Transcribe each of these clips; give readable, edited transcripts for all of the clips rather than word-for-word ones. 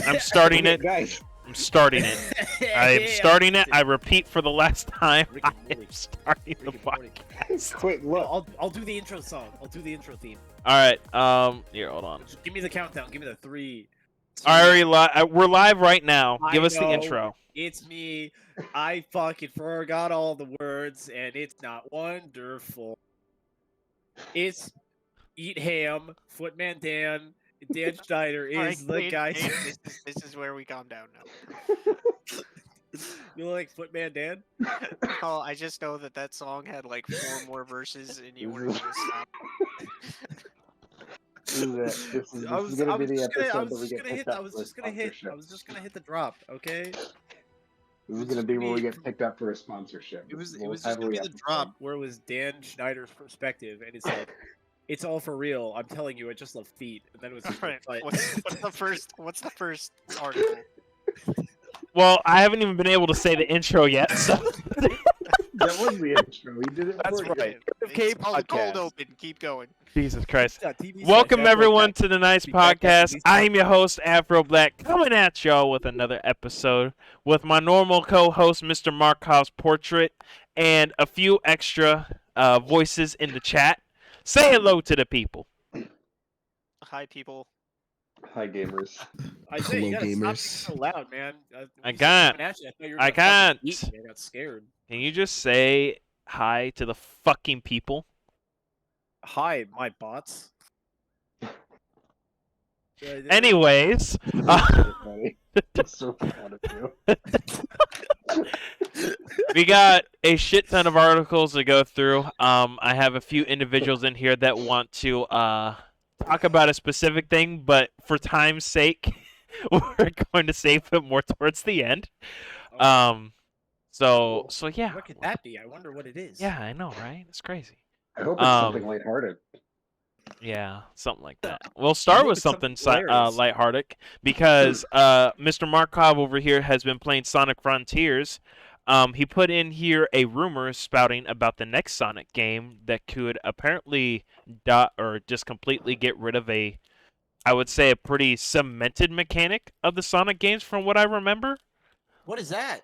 I'm starting Okay, it. guys. I'm starting it. I am starting it. I repeat for the last time. Rick I and am Morty. starting the Rick and Morty. podcast. Quick, look. I'll do the intro song. I'll do the intro theme. All right. Here, hold on. Just give me the countdown. Give me the 3. I already we're live right now. Give I us the know. intro. It's me. I fucking forgot all the words, and it's not wonderful. It's Eat Ham, Footman Dan, Dan Schneider is the guy. This is where we calm down now. You look like Footman Dan? Oh, I just know that song had like 4 more verses, and you weren't gonna stop. This is gonna be the episode that we get picked up. I was just gonna hit the drop, okay? This is gonna be where we get picked up for a sponsorship. It was just gonna be the drop where it was Dan Schneider's perspective, and it's like, it's all for real. I'm telling you, I just love feet. And then it was just Right. like, What's the first article? Well, I haven't even been able to say the intro yet. So That was the intro. We did it. That's for you. right. It's podcast. cold open. Keep going. Jesus Christ. Yeah, TV Welcome says everyone that. to the Nice Podcast. I am your host Afro Black, coming at y'all with another episode with my normal co-host Mr. Markov's portrait and a few extra voices in the chat. Say hello to the people. Hi, people. Hi, gamers. I say, you Hello, gotta stop being gamers. so loud, man. I can't. I thought you were I gonna fucking can't. eat me. I got scared. Can you just say hi to the fucking people? Hi, my bots. Anyways, It's so proud of you. we got a shit ton of articles to go through. I have a few individuals in here that want to talk about a specific thing, but for time's sake, we're going to save it more towards the end. So yeah. What could that be? I wonder what it is. Yeah, I know, right? It's crazy. I hope it's something lighthearted. Yeah, something like that. We'll start with it's something something hilarious. lighthearted because Mr. Markov over here has been playing Sonic Frontiers. He put in here a rumor spouting about the next Sonic game that could apparently just completely get rid of I would say, a pretty cemented mechanic of the Sonic games from what I remember. What is that?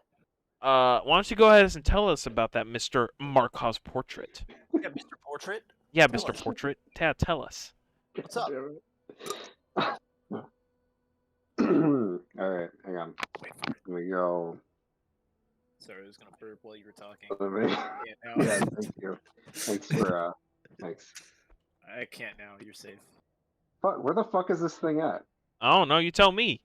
Why don't you go ahead and tell us about that, Mr. Markov's portrait? Yeah, Mr. Portrait. Yeah, Tell Mr. us. Portrait. Tell us. What's up? Alright, hang on. Wait for it. Here we go. Sorry, I was gonna burp while you were talking. Yeah, I can't now. thank you. Thanks for, thanks. I can't now. You're safe. Where the fuck is this thing at? Oh, no, you tell me.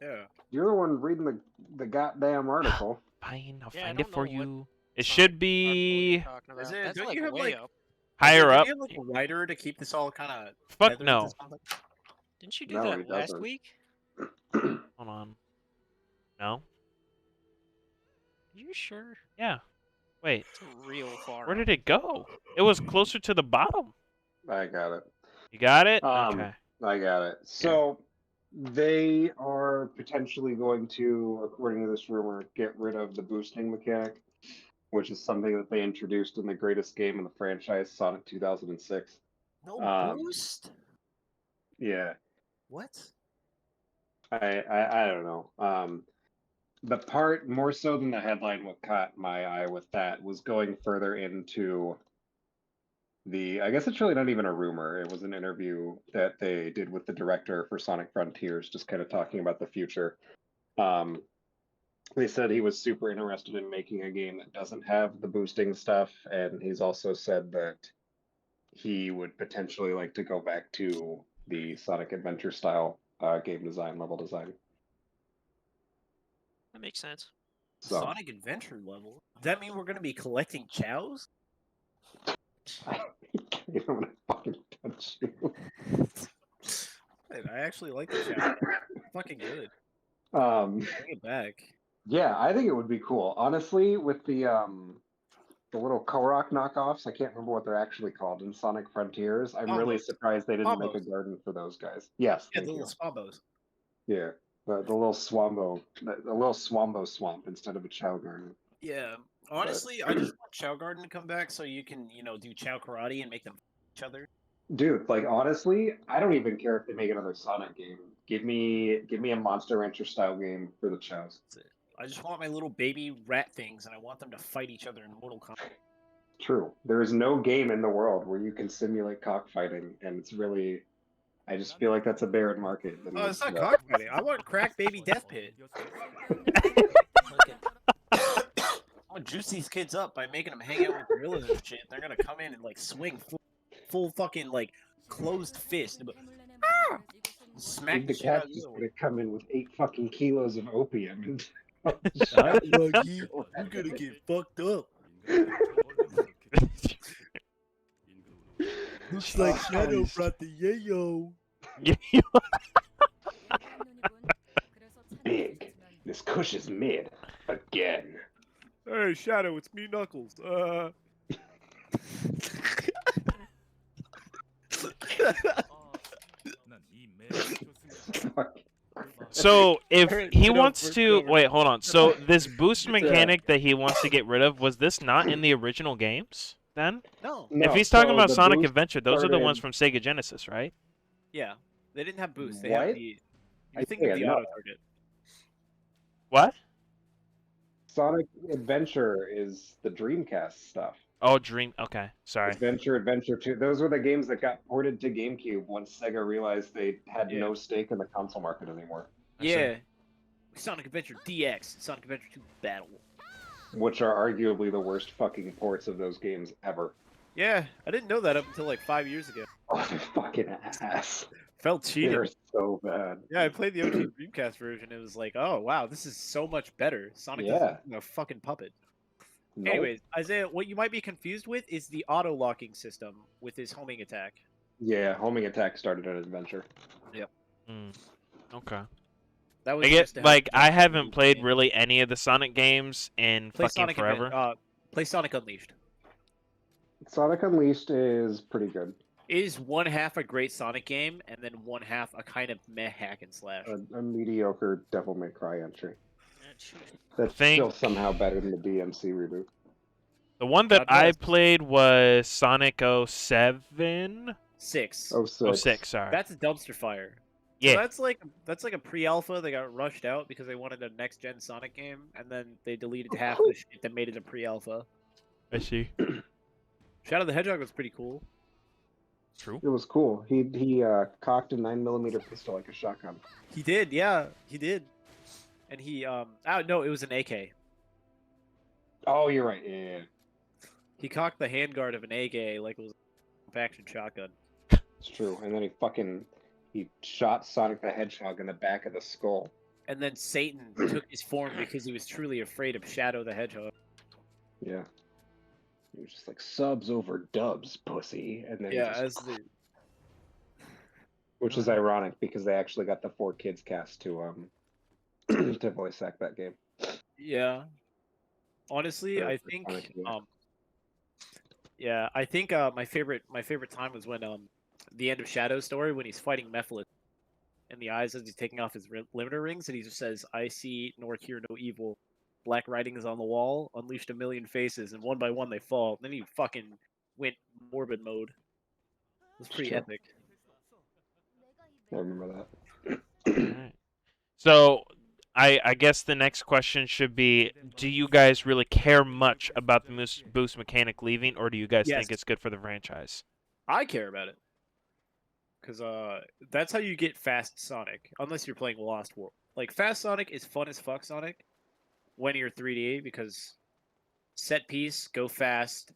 Yeah. You're the one reading the goddamn article. Fine, I'll Yeah, I find it don't for know what you. It Sonic should be article you're talking Is about. it- That's don't like you have, way like- up. higher up. Do you have like a writer to keep this all kind of Fuck no. Didn't you do No, he that last doesn't. week? Hold on. No? You sure? Yeah. Wait, It's real far. where did it go? It was closer to the bottom. I got it. You got it? Um, Okay. I got it. So they are potentially going to, according to this rumor, get rid of the boosting mechanic, which is something that they introduced in the greatest game in the franchise, Sonic 2006. no boost? Yeah, What? I don't know. The part more so than the headline what caught my eye with that was going further into I guess it's really not even a rumor. It was an interview that they did with the director for Sonic Frontiers, just kind of talking about the future. They said he was super interested in making a game that doesn't have the boosting stuff, and he's also said that he would potentially like to go back to the Sonic Adventure style game design, level design. That makes sense. So Sonic Adventure level? Does that mean we're gonna be collecting chows? I don't want to fucking touch you. Wait, I actually like the chow. Fucking good. Um, Bring it back. yeah, I think it would be cool. Honestly, with the little Korok knockoffs, I can't remember what they're actually called in Sonic Frontiers. I'm really Spombos. surprised they didn't make a Spombos. garden for those guys. Yes, Yeah, the thank you. little spombos. Yeah, the little swambo, the little swambo swamp instead of a chow garden. Yeah. Honestly, I just want Chow Garden to come back so you can, do Chow Karate and make them each other. Dude, like honestly, I don't even care if they make another Sonic game. Give me a Monster Rancher style game for the chows. I just want my little baby rat things, and I want them to fight each other in Mortal Kombat. True. There is no game in the world where you can simulate cockfighting, and it's really. I just feel like that's a barren market. Oh, it's not cockfighting. I want crack baby death pit. I'm gonna juice these kids up by making them hang out with gorillas and shit. They're gonna come in and like swing full fucking like closed fist. Ah! Smack The shit out cat's of just you. gonna come in with 8 fucking kilos of opium and. You're gonna get fucked up. Looks like Shadow brought the yayo. Big. This Kush is mid again. Hey, Shadow, it's me, Knuckles. Fuck. So if he Get wants over, to get over. wait, hold on. So this boost mechanic that he wants to get rid of, was this not in the original games then? No. No, If he's talking so about the Sonic boost Adventure, those are the ones started- from Sega Genesis, right? Yeah, they didn't have boost. They What? have the. I You're thinking of think the I know. auto target. What? Sonic Adventure is the Dreamcast stuff. Oh, Dream. Okay, sorry. Adventure 2. Those were the games that got ported to GameCube once Sega realized they had Yeah. no stake in the console market anymore. I see. Yeah. Sonic Adventure DX, Sonic Adventure 2 Battle. Which are arguably the worst fucking ports of those games ever. Yeah, I didn't know that up until like 5 years ago. Oh, they're fucking ass. Felt cheated. They're so bad. Yeah, I played the OG Dreamcast version. It was like, oh wow, this is so much better. Sonic Yeah. is a fucking puppet. Nope. Anyways, Isaiah, what you might be confused with is the auto locking system with his homing attack. Yeah, homing attack started an adventure. Okay. That was I get just to help like you I get haven't through played the game. really any of the Sonic games in Play fucking Sonic forever. Play Sonic Unleashed. Sonic Unleashed is pretty good. It is one half a great Sonic game, and then one half a kind of meh hack and slash. A mediocre Devil May Cry entry. That's think- still somehow better than the DMC reboot. The one that God I bless. played was Sonic 07? 6. Oh, 06, sorry. That's a dumpster fire. Yeah. So that's like a pre-alpha. They got rushed out because they wanted a next-gen Sonic game, and then they deleted half the shit that made it a pre-alpha. I see. Shadow the Hedgehog was pretty cool. True. It was cool. He cocked a 9mm pistol like a shotgun. He did, yeah, he did. And he no, it was an AK. Oh, you're right. Yeah. He cocked the handguard of an AK like it was a action shotgun. It's true. And then he shot Sonic the Hedgehog in the back of the skull. And then Satan took his form because he was truly afraid of Shadow the Hedgehog. Yeah. He was just like, subs over dubs, pussy. And then he Yeah, just- as the which is ironic because they actually got the 4Kids cast to to voice act that game. yeah. Honestly, For I Sonic, think yeah. yeah, I think my favorite time was when the end of Shadow's story when he's fighting Mephiles in the eyes as he's taking off his limiter rings and he just says, "I see nor hear no evil. Black writing is on the wall, unleashed a million faces, and one by one they fall." And then he fucking went morbid mode. It was pretty Sure. epic. I remember that. Alright. So I guess the next question should be: do you guys really care much about the boost mechanic leaving, or do you guys Yes. think it's good for the franchise? I care about it. Because that's how you get fast Sonic, unless you're playing Lost World. Like, fast Sonic is fun as fuck Sonic when you're 3D, because set piece, go fast,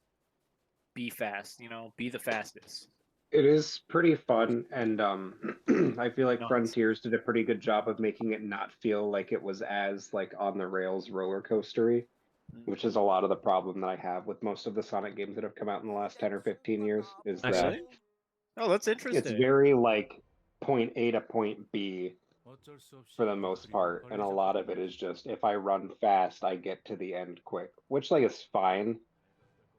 be fast, be the fastest. It is pretty fun, and I feel like No, it's- Frontiers did a pretty good job of making it not feel like it was as like on the rails roller coastery, which is a lot of the problem that I have with most of the Sonic games that have come out in the last 10 or 15 years. Is that Actually? Oh, that's it's interesting. very like point A to point B for the most part, and a lot of it is just if I run fast, I get to the end quick, which like is fine,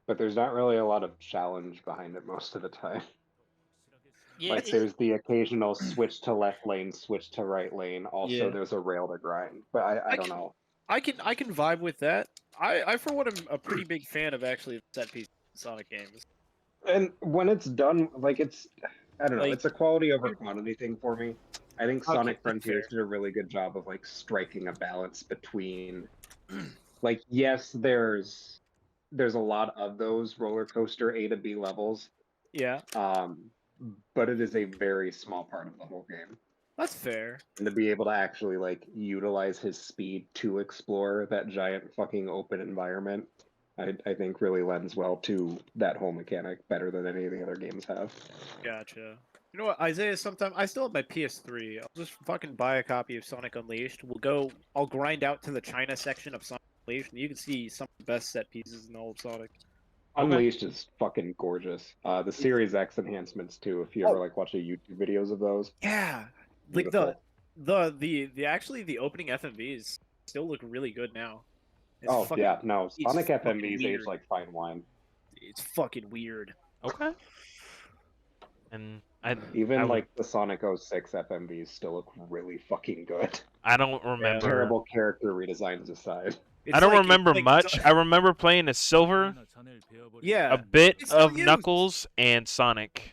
but there's not really a lot of challenge behind it most of the time. Yeah, Like there's the occasional switch to left lane, switch to right lane. Also, Yeah. there's a rail to grind, but I don't can- know. I can vibe with that. I for one am a pretty big fan of actually set piece Sonic games. And when it's done, like I don't know, Like, it's a quality over quantity thing for me. I think Okay, Sonic that's Frontiers fair. did a really good job of like striking a balance between, like, yes, there's a lot of those roller coaster A to B levels, Yeah, but it is a very small part of the whole game. that's fair. And to be able to actually like utilize his speed to explore that giant fucking open environment, I think really lends well to that whole mechanic better than any of the other games have. Gotcha. You know what, Isaiah? Sometime I still have my PS3. I'll just fucking buy a copy of Sonic Unleashed. I'll grind out to the China section of Sonic Unleashed, and you can see some of the best set pieces in the old Sonic. Okay. Unleashed is fucking gorgeous. The Series X enhancements too. If you ever like watch the YouTube videos of those, Yeah, like beautiful. the actually the opening FMVs still look really good now. It's Oh fucking, yeah, no, it's Sonic fucking FMVs age weird. like fine wine. It's fucking weird. Okay. And I Even would, like the Sonic 06 FMVs still look really fucking good. I don't remember. Terrible character redesigns aside. I don't remember it's much. I remember playing as Silver, Yeah, a bit it's still of used. Knuckles, and Sonic,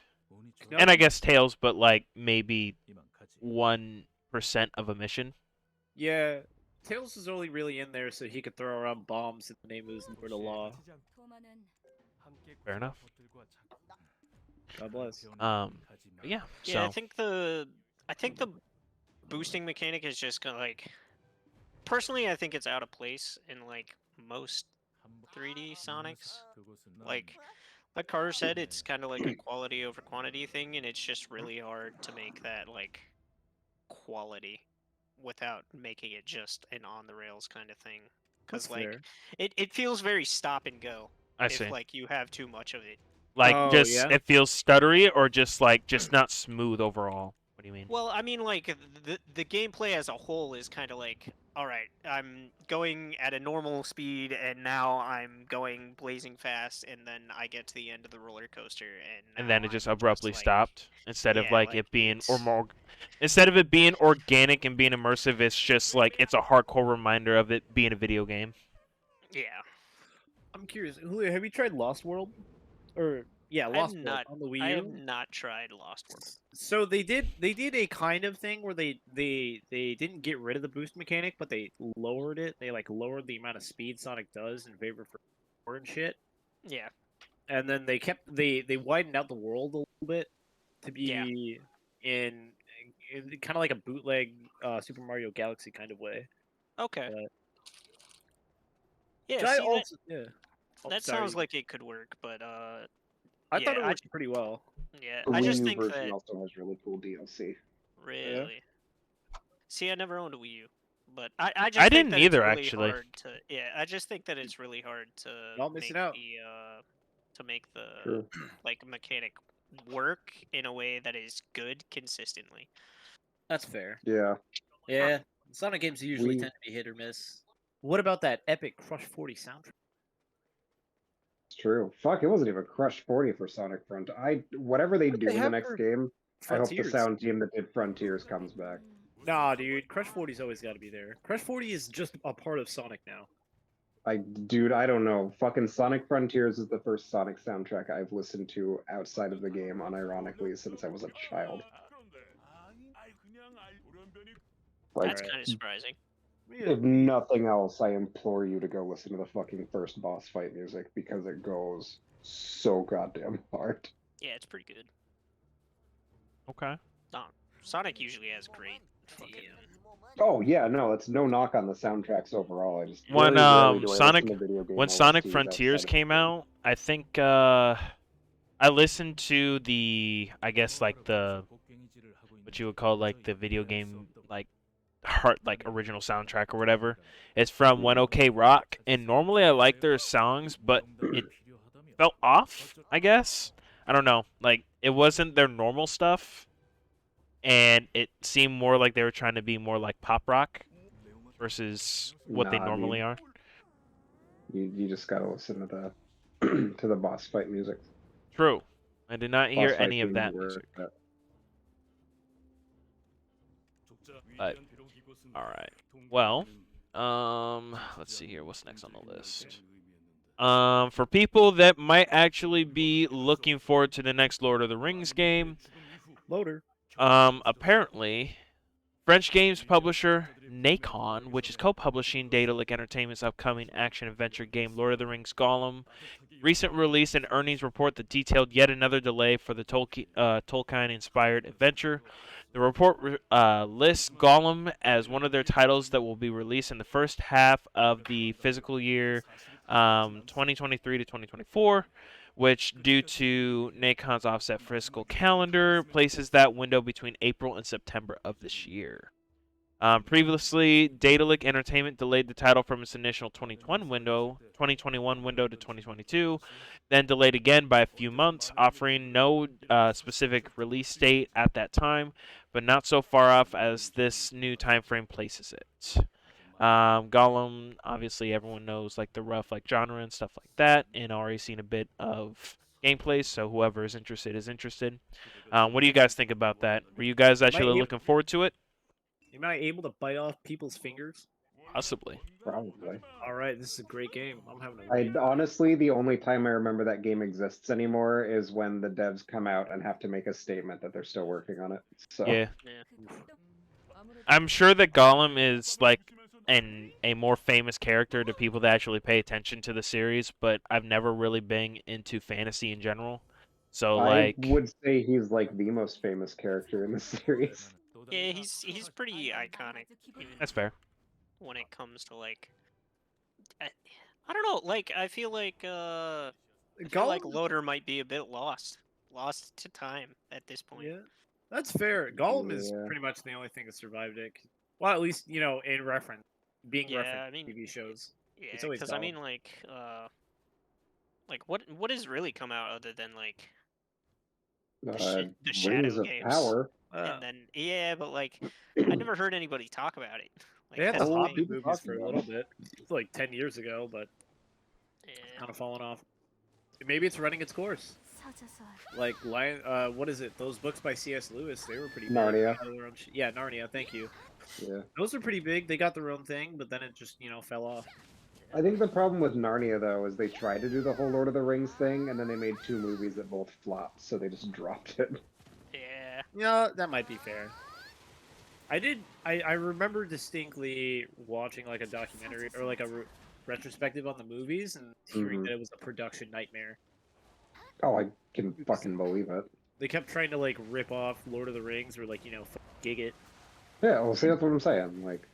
No, and I guess Tails, but like maybe 1% of a mission. yeah. Tails is only really in there so he could throw around bombs in the name of his Lord of Law. Fair enough. God bless. Yeah. Yeah, So I think the boosting mechanic is just gonna like. Personally, I think it's out of place in like most 3D Sonics. Like Carter said, it's kind of like a quality over quantity thing, and it's just really hard to make that like quality without making it just an on the rails kind of thing. Because That's like fair. it feels very stop and go I if see. like you have too much of it. Like Oh, just yeah? it feels stuttery, or just not smooth overall. What do you mean? Well, I mean, like the gameplay as a whole is kind of like, all right, I'm going at a normal speed, and now I'm going blazing fast, and then I get to the end of the roller coaster, And now then it just I'm abruptly like, stopped instead of yeah, like like it being it's instead of it being organic and being immersive. It's just like it's a hardcore reminder of it being a video game. yeah. I'm curious, Julio, have you tried Lost World? Or yeah, I have Lost World not. on the Wii I have U? not tried Lost World. So they did a kind of thing where they didn't get rid of the boost mechanic, but they lowered it. They like lowered the amount of speed Sonic does in favor for power and shit. Yeah. And then they widened out the world a little bit to Yeah. be in kind of like a bootleg Super Mario Galaxy kind of way. Okay. But Yeah. which I See, also yeah. Oh, that sorry. sounds like it could work, but I thought yeah, it worked pretty well. yeah. The I Wii just U think version that also has really cool DLC. really. See, I never owned a Wii U, but I just I think didn't that either, it's really actually. hard to I just think that it's really hard to Y'all missing make out. the True. like mechanic work in a way that is good consistently. That's fair. Yeah. Yeah, Sonic games usually We- tend to be hit or miss. What about that epic Crush 40 soundtrack? It's true. Fuck, it wasn't even Crush 40 for Sonic Front. Whatever they What do they in the have next for game, I hope the Frontiers? sound team that did Frontiers comes back. Nah, dude, Crush 40's always got to be there. Crush 40 is just a part of Sonic now. Dude, I don't know. Fucking Sonic Frontiers is the first Sonic soundtrack I've listened to outside of the game, unironically, since I was a child. Like, That's kind of surprising. if nothing else, I implore you to go listen to the fucking first boss fight music because it goes so goddamn hard. Yeah, it's pretty good. Okay. Sonic usually has great fucking. Oh yeah, no, it's no knock on the soundtracks overall. I just When very rarely do I Sonic listen to video game when Sonic OSTs Frontiers outside of came the game. out, I think I listened to the like the what you would call like the video game like original soundtrack or whatever. It's from One OK Rock, and normally I like their songs, but it felt off, I guess. I don't know. Like it wasn't their normal stuff, and it seemed more like they were trying to be more like pop rock versus what they Nah, normally dude. are. You just gotta listen to the to the boss fight music. True. I did not hear Boss fight any of themes that were- music. But all right. Well, let's see here. What's next on the list? For people that might actually be looking forward to the next Lord of the Rings game, Loader. apparently French games publisher Nacon, which is co-publishing Daedalic Entertainment's upcoming action-adventure game Lord of the Rings Gollum, recent release and earnings report that detailed yet another delay for the Tolkien-inspired adventure. The report lists Gollum as one of their titles that will be released in the first half of the fiscal year 2023 to 2024, which, due to Nacon's offset fiscal calendar, places that window between April and September of this year. Previously, Daedalic Entertainment delayed the title from its initial 2021 window to 2022, then delayed again by a few months, offering no specific release date at that time, but not so far off as this new time frame places it. Gollum, obviously everyone knows like the rough like genre and stuff like that, and already seen a bit of gameplay, so whoever is interested is interested. What do you guys think about that? Were you guys actually looking forward to it? Am I able to bite off people's fingers? Possibly. Probably. All right, this is a great game. I'm having a great Honestly, the only time I remember that game exists anymore is when the devs come out and have to make a statement that they're still working on it. So Yeah. Yeah. I'm sure that Gollum is like a more famous character to people that actually pay attention to the series, but I've never really been into fantasy in general. So I like, would say he's like the most famous character in the series. Yeah, he's pretty iconic. Even that's fair. when it comes to like, I don't know. Like I feel like Loader might be a bit lost to time at this point. Yeah, that's fair. Gollum is Yeah. pretty much the only thing that survived it. Well, at least in reference, being Yeah, referenced I mean, in TV shows. Yeah, It's always because I Gollum. mean, like what has really come out other than like the Rings Shadow of games? Power. And then yeah, but like I never heard anybody talk about it. Like They had that's the the Hobbit thing. people movies talking for a about little bit, like 10 years ago, but Yeah. kind of fallen off. Maybe it's running its course. Like what is it? Those books by C.S. Lewis, they were pretty big. Narnia. They had their own yeah, Narnia. Thank you. Yeah. Those are pretty big. They got their own thing, but then it just fell off. I think the problem with Narnia though is they tried to do the whole Lord of the Rings thing and then they made 2 movies that both flopped, so they just dropped it. Yeah. Yeah, that might be fair. I remember distinctly watching like a documentary or like a retrospective on the movies and hearing that it was a production nightmare. Oh, I can fucking believe it. They kept trying to like rip off Lord of the Rings or like gig it. Yeah, well, see, that's what I'm saying. Like,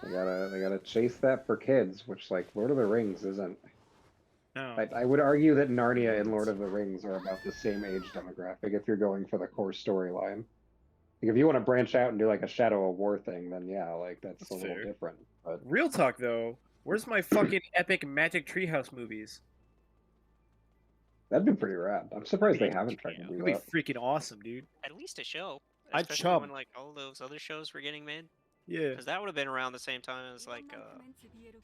they gotta chase that for kids, which like Lord of the Rings isn't. No. I would argue that Narnia and Lord of the Rings are about the same age demographic if you're going for the core storyline. Like, if you want to branch out and do like a Shadow of War thing, then yeah, like that's a little fair. different. But Real talk though, where's my fucking epic Magic Treehouse movies? that'd be pretty rad. I'm surprised they haven't tried to do It'd be that. freaking awesome, dude. At least a show. I'd Especially chub. when like all those other shows were getting made. Yeah. Because that would have been around the same time as like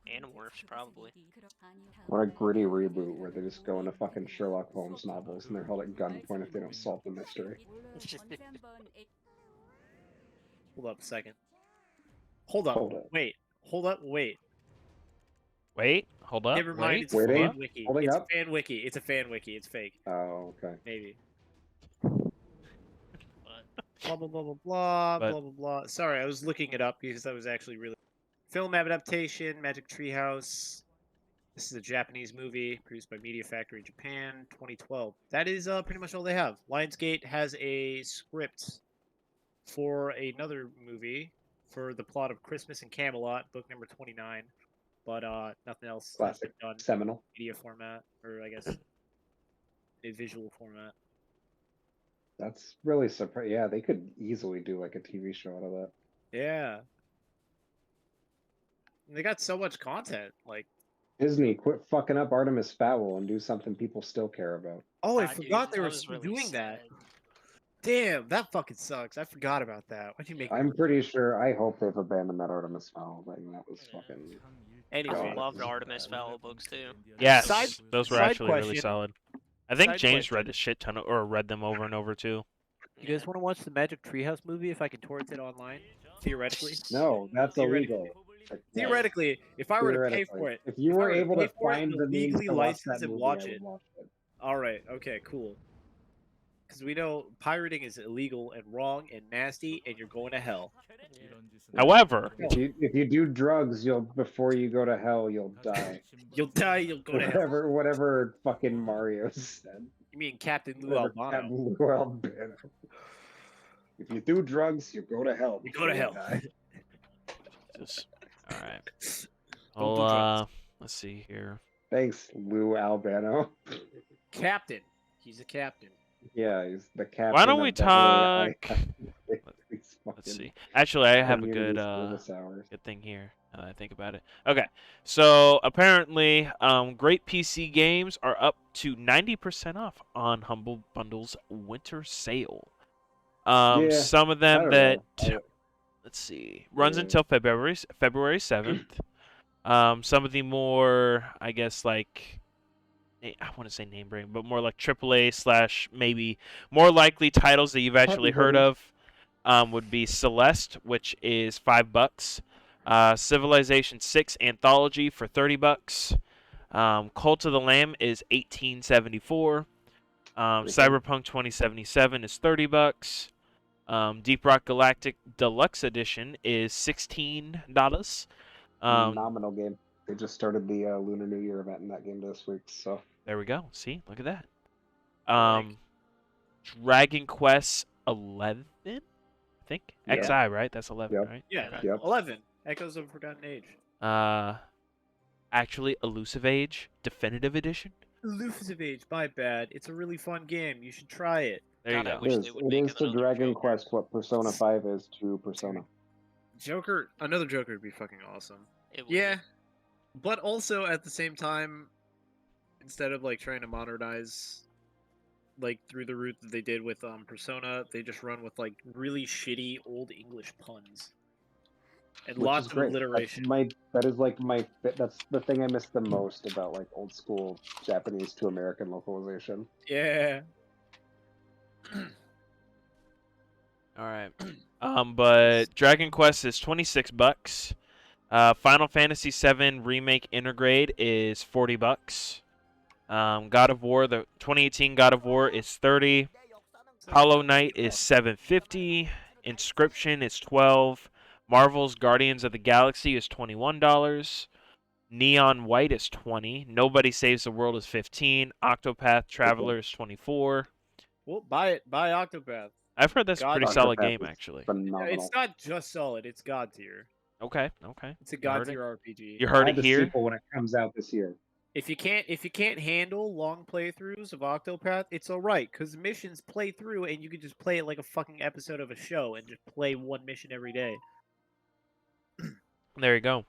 Animorphs probably. Or a gritty reboot where they just go into fucking Sherlock Holmes novels and they're held at gunpoint if they don't solve the mystery. Hold up a second. Hold up. Hold up. Wait. Hold up. Wait. Wait, hold up. Never mind. Wait. It's Waiting. a fan wiki. Holding It's up. a fan wiki. It's a fan wiki. It's fake. Oh, okay. Maybe. Blah blah blah blah blah But- blah blah blah. Sorry, I was looking it up because I was actually really film adaptation. Magic Treehouse. This is a Japanese movie produced by Media Factory Japan, 2012. That is pretty much all they have. Lionsgate has a script for another movie for the plot of Christmas in Camelot, book number 29, but nothing else has Classic. been done. Seminal. Media format, or I guess a visual format. That's really surprising. Yeah, they could easily do like a TV show out of that. Yeah. And they got so much content. Like, Disney, quit fucking up Artemis Fowl and do something people still care about. oh, I Ah, dude, forgot they that were was really doing that. sad. Damn, that fucking sucks. I forgot about that. Why'd you make? I'm pretty sure. I hope they've abandoned that Artemis Fowl thing. That was Yeah. fucking. Anyway, I loved Artemis Fowl books too. Yes, Side- those were side actually really question. solid. I think Side James question. read a shit ton of, or read them over and over too. you guys want to watch the Magic Treehouse movie if I can torrent it online? Theoretically. No, that's Theoretically. illegal. Like, no. Theoretically, if I were to pay Theoretically. for it, If you if I were were to able pay to for it find and the means legally to watch license that and movie, watch I would it. watch it. all right, okay, cool. because we know pirating is illegal and wrong and nasty, and you're going to hell. However, If you do drugs, before you go to hell, you'll die. You'll die. You'll go to hell. Whatever fucking Mario said. You mean Captain Lou Whatever Albano? Captain Lou Albano. If you do drugs, you go to hell. You go to before hell. die. all right. Don't do Well, drugs. let's see here. Thanks, Lou Albano. Captain. He's a captain. Yeah, he's the captain. Why don't of we Beverly talk? These Let's fucking see. Actually, I have a community good service hours. good thing here. Now that I think about it. Okay, so apparently, great PC games are up to 90% off on Humble Bundle's winter sale. Yeah, Some of I them don't that know. let's see, runs Yeah. until February 7th. Some of the more, I guess, like I want to say name brand, but more like AAA / maybe more likely titles that you've actually heard of. Would be Celeste, which is $5. Civilization 6 Anthology for $30. Cult of the Lamb is $18.74. Cyberpunk 2077 is $30. Deep Rock Galactic Deluxe Edition is $16. Phenomenal game. They just started the Lunar New Year event in that game this week, so There we go. See, look at that. Like- Dragon Quest 11, I think. Yeah. XI, right? That's 11, Yep. right? Yeah. Okay. Yep. 11. Echoes of a Forgotten Age. Actually, Elusive Age Definitive Edition. Elusive Age. My bad. It's a really fun game. You should try it. There you God, I go. wish it they is. would It make is to another Dragon Joker. Quest what Persona 5 is to Persona. Joker. Another Joker would be fucking awesome. It would be. Yeah. But also at the same time, instead of like trying to modernize like through the route that they did with Persona, they just run with like really shitty old English puns. And Which lots is of great. alliteration. That's the thing I miss the most about like old school Japanese to American localization. Yeah. All right. But Dragon Quest is $26. Final Fantasy VII Remake Intergrade is $40. God of War, the 2018 God of War is $30. Hollow Knight is $7.50. Inscription is $12. Marvel's Guardians of the Galaxy is $21. Neon White is $20. Nobody Saves the World is $15. Octopath Traveler is $24. Well, buy it. Buy Octopath. I've heard that's a God, pretty solid Octopath game, is actually. Phenomenal. It's not just solid. It's God tier. Okay, okay. It's a You God heard it. tier RPG. You heard Buy it the here. sequel when it comes out this year. If you can't handle long playthroughs of Octopath, it's alright, because missions play through and you can just play it like a fucking episode of a show and just play one mission every day. There you go.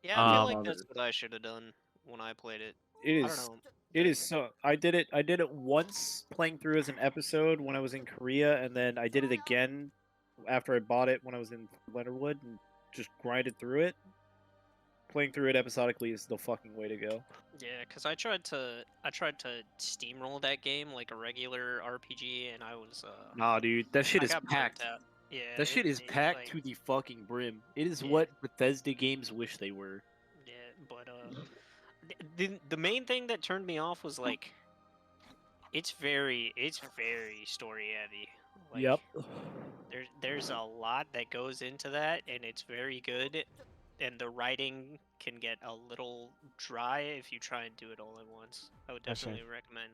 Yeah, I feel Um, like that's what I should have done when I played it. It I is don't know. it is so I did it once playing through as an episode when I was in Korea, and then I did it again after I bought it when I was in Leonardwood and just grinded through it. Playing through it episodically is the fucking way to go. Yeah, because I tried to steamroll that game like a regular RPG, and I was Nah, dude, that shit I is got burnt packed. out. Yeah, That shit is packed like, to the fucking brim. It is Yeah. what Bethesda games wish they were. Yeah, but the main thing that turned me off was like, it's very story heavy. Like, Yep. There's a lot that goes into that, and it's very good. And the writing can get a little dry if you try and do it all at once. I would I see. definitely recommend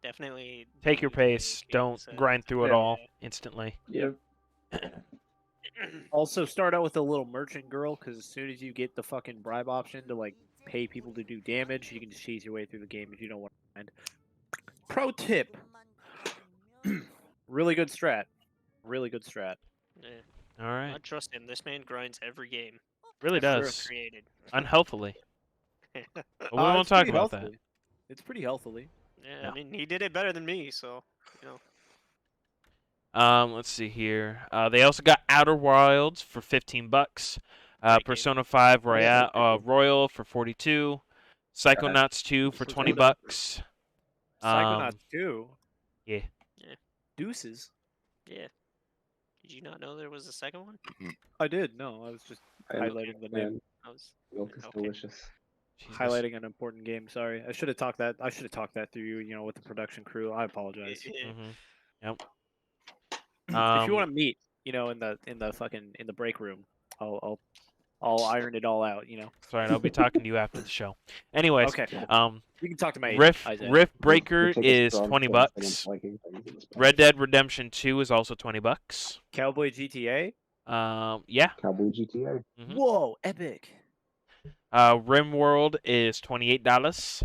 definitely Take your doing the pace. games Don't that- grind through it Yeah. all instantly. Yep. Also, start out with a little merchant girl, because as soon as you get the fucking bribe option to like pay people to do damage, you can just cheese your way through the game if you don't want to mind. Pro tip: really good strat. Really good strat. Yeah, All right. not trust him. This man grinds every game Really ever does. created. Unhealthily. But we Uh, won't it's talk pretty about that. healthily. It's pretty healthily. Yeah, Yeah. I mean, he did it better than me, so you know. Let's see here. They also got Outer Wilds for $15. Great game. Persona 5 Yeah, great game. Royal for $42. Psychonauts 2 for This was $20. Psychonauts 2. yeah. Deuces. Yeah. Did you not know there was a second one? I did. No, I was just I know, highlighting the name. man. I was. Milk is Okay. delicious. Jesus. highlighting an important game. Sorry, I should have talked that. I should have talked that through you. You know, with the production crew. I apologize. Mhm. Yep. If you want to meet, you know, in the break room, I'll iron it all out. You know. Sorry, I'll be talking to you after the show. Anyways, Okay. um, You can talk to my agent, Isaiah. Rift We Breaker take a is strong 20 stance bucks. against liking things in this Red podcast. Dead Redemption 2 is also 20 bucks. Cowboy GTA. Yeah. Cowboy GTA. Mhm. Whoa, epic. RimWorld is $28.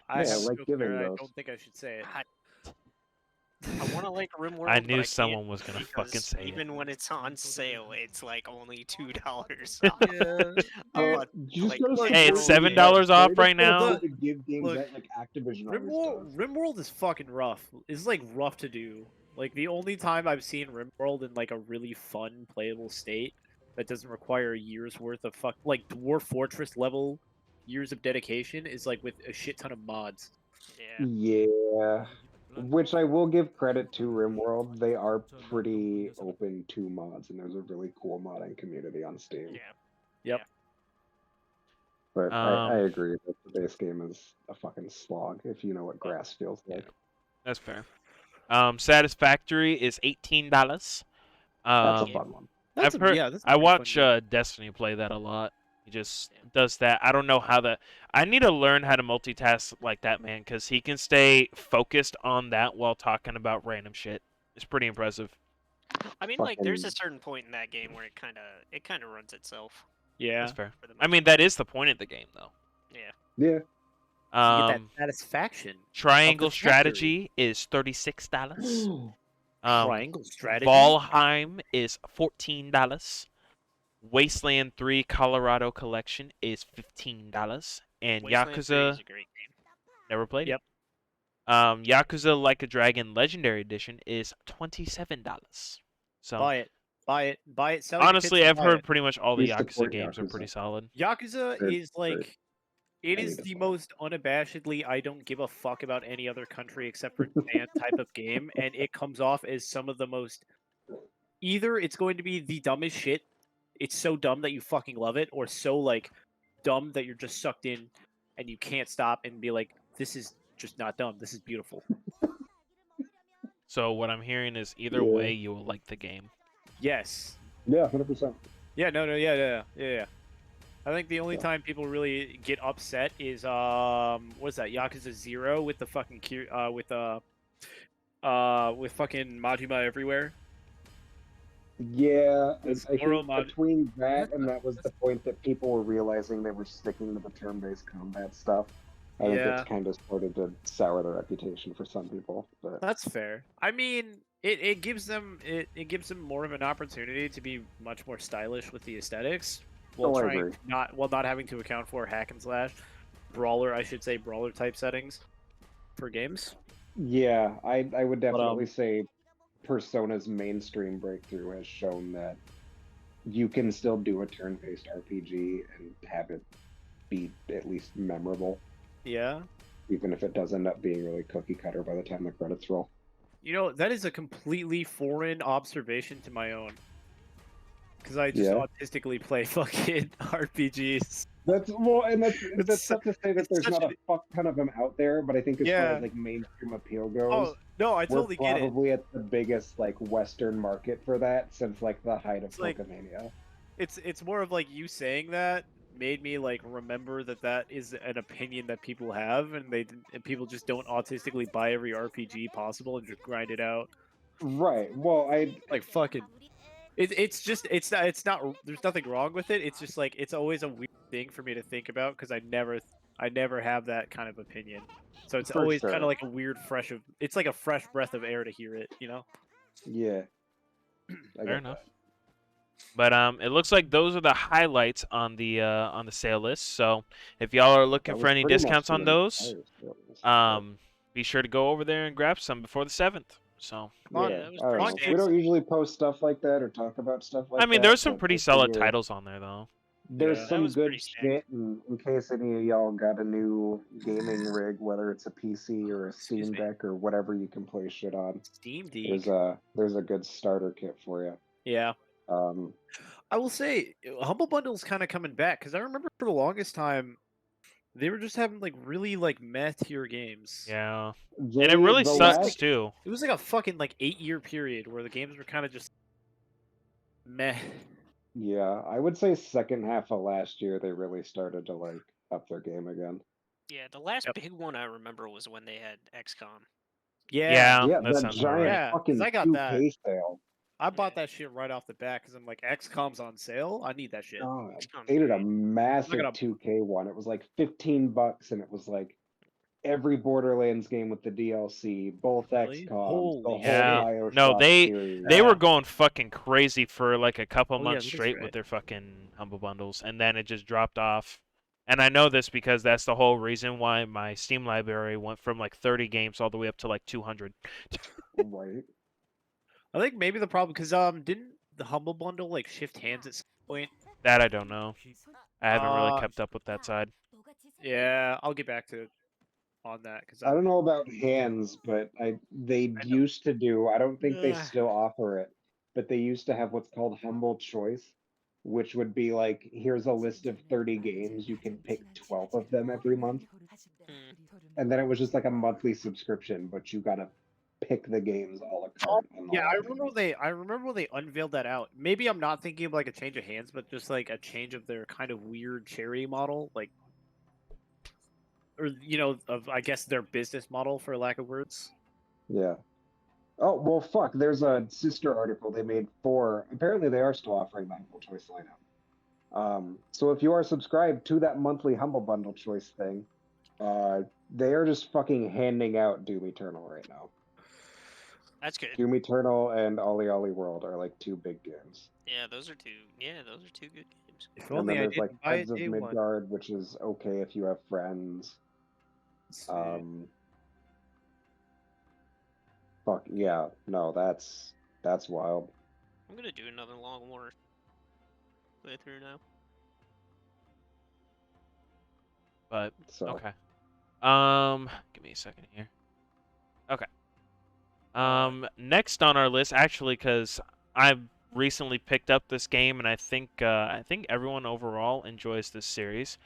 I Yeah, have like no giving clue, I those. don't think I should say it. I want to like RimWorld, I but knew I someone can't was gonna fucking because say it. even when it's on sale, it's like only $2. Yeah. But, Just like, gotta Hey, it's support $7 off Greatest right now. effort to give games Look, that like Activision always does. RimWorld is fucking rough. It's like rough to do. Like the only time I've seen RimWorld in like a really fun playable state that doesn't require a year's worth of like Dwarf Fortress level years of dedication is like with a shit ton of mods. yeah. Yeah. Which I will give credit to RimWorld. They are pretty open to mods, and there's a really cool modding community on Steam. Yeah. Yep. But I Um, agree that the base game is a fucking slog if you know what grass feels yeah. like. That's fair. Satisfactory is $18. That's a Um, fun one. That's I've heard. yeah, that's a I pretty fun watch game. Destiny play that a lot. He just does that. I don't know how that. I need to learn how to multitask like that man, because he can stay focused on that while talking about random shit. It's pretty impressive. I mean, like, there's a Fucking- certain point in that game where it kind of runs itself. Yeah. That's fair. For the I most mean, part. that is the point of the game, though. Yeah. Yeah. You get that Um, satisfaction. Triangle of the factory. Strategy is $36. Triangle strategy. Valheim is $14. Wasteland 3 Colorado Collection is $15. And Wasteland 3 Yakuza is a great game. never played Yep. it. Yakuza Like a Dragon Legendary Edition is $27. So Buy it. Buy it. Buy it. Sell your honestly, kids, I've buy heard it. pretty much all the We Yakuza support games are Yakuza. pretty solid. Yakuza They're- is like it I is need to the buy it. most unabashedly I don't give a fuck about any other country except for Japan type of game, and it comes off as some of the most either it's going to be the dumbest shit, it's so dumb that you fucking love it, or so like dumb that you're just sucked in and you can't stop and be like, this is just not dumb, this is beautiful. So what I'm hearing is either Yeah. way you will like the game. Yes. Yeah, 100%. Yeah, yeah. I think the only time people really get upset is what's that? Yakuza 0 with the fucking with fucking Majima everywhere. Yeah, I It's think Goro mod- between that and that was the point that people were realizing they were sticking to the turn-based combat stuff. I think Yeah. it's kind of started to sour the reputation for some people. But That's fair. I mean, it gives them more of an opportunity to be much more stylish with the aesthetics while I trying agree. not having to account for hack and slash brawler type settings for games. yeah, I would definitely um, say Persona's mainstream breakthrough has shown that you can still do a turn-based RPG and have it be at least memorable, Yeah. even if it does end up being really cookie cutter by the time the credits roll. You know, that is a completely foreign observation to my own. Because I just Yeah. autistically play fucking RPGs. That's It's tough to say that it's there's such not a an- fuck ton of them out there, but I think as far Yeah. as like mainstream appeal goes, Oh, no, I we're totally get it. probably at the biggest like Western market for that since like the height of It's like- Pokemania. It's more of like you saying that made me like remember that is an opinion that people have, and people just don't autistically buy every RPG possible and just grind it out. Right. Well, Like fucking, it's not there's nothing wrong with it. It's just like it's always a weird thing for me to think about because I never have that kind of opinion. So it's For always sure. kind of like a weird it's like a fresh breath of air to hear it, you know? yeah. I Fair get enough. that. But it looks like those are the highlights on the sale list. So if y'all are looking That for was any pretty much discounts the on those, entire sales. be sure to go over there and grab some before the 7th. So Come on, yeah, that was I don't pretty know. standard. We don't usually post stuff like that or talk about stuff like that. I mean, there's some but pretty I solid figure titles on there though. There's Yeah. That some was good pretty standard. shit in case any of y'all got a new gaming rig, whether it's a PC or a Excuse Steam me. Deck or whatever you can play shit on. Steam Deck. There's a good starter kit for you. Yeah. Um, I will say, Humble Bundle's kind of coming back because I remember for the longest time, They were just having like really like meh tier games. Yeah, and They, it really the sucks last, too. It was like a fucking like 8-year period where the games were kind of just meh. yeah, I would say second half of last year they really started to like up their game again. Yeah, the last Yep. big one I remember was when they had XCOM. Yeah. Yeah, Yeah, that that sounds about giant right. Yeah, 'cause fucking I got that. 2K sale. I bought Yeah. that shit right off the bat because I'm like, XCOM's on sale. I need that shit. Oh, XCOM's they did a great. massive gonna- 2K one. It was like $15, and it was like every Borderlands game with the DLC, both Really? XCOMs, the Holy whole Yeah. Bioshock No, series. they were Yeah. going fucking crazy for like a couple Oh, yeah, months that's straight right. with their fucking humble bundles, and then it just dropped off. And I know this because that's the whole reason why my Steam library went from like 30 games all the way up to like 200. Right. I think maybe the problem because didn't the Humble Bundle like shift hands at some point? That I don't know. I haven't really Uh, kept up with that side. Yeah, I'll get back to on that because I don't know about hands, but they I know. used to do, I don't think they Ugh. still offer it, but they used to have what's called Humble Choice, which would be like, here's a list of 30 games, you can pick 12 of them every month. And then it was just like a monthly subscription, but you gotta pick the games a la carte. on Yeah, all I of remember them. when they unveiled that out. Maybe I'm not thinking of like a change of hands, but just like a change of their kind of weird charity model, like, or of I guess their business model for lack of words. Yeah. Oh, well, fuck, there's a sister article they made for, apparently they are still offering the Humble Choice lineup. So if you are subscribed to that monthly Humble Bundle Choice thing, they are just fucking handing out Doom Eternal right now. That's good. Doom Eternal and Ollie Ollie World are like two big games. Yeah, those are two. Yeah, those are two good games. If And only then I there's like didn't buy Heads it of day one. Midgard, which is okay if you have friends. Sweet. Fuck yeah, no, that's wild. I'm gonna do another Long War playthrough now. But So okay. Give me a second here. Okay. Next on our list, actually, because I've recently picked up this game, and I think everyone overall enjoys this series.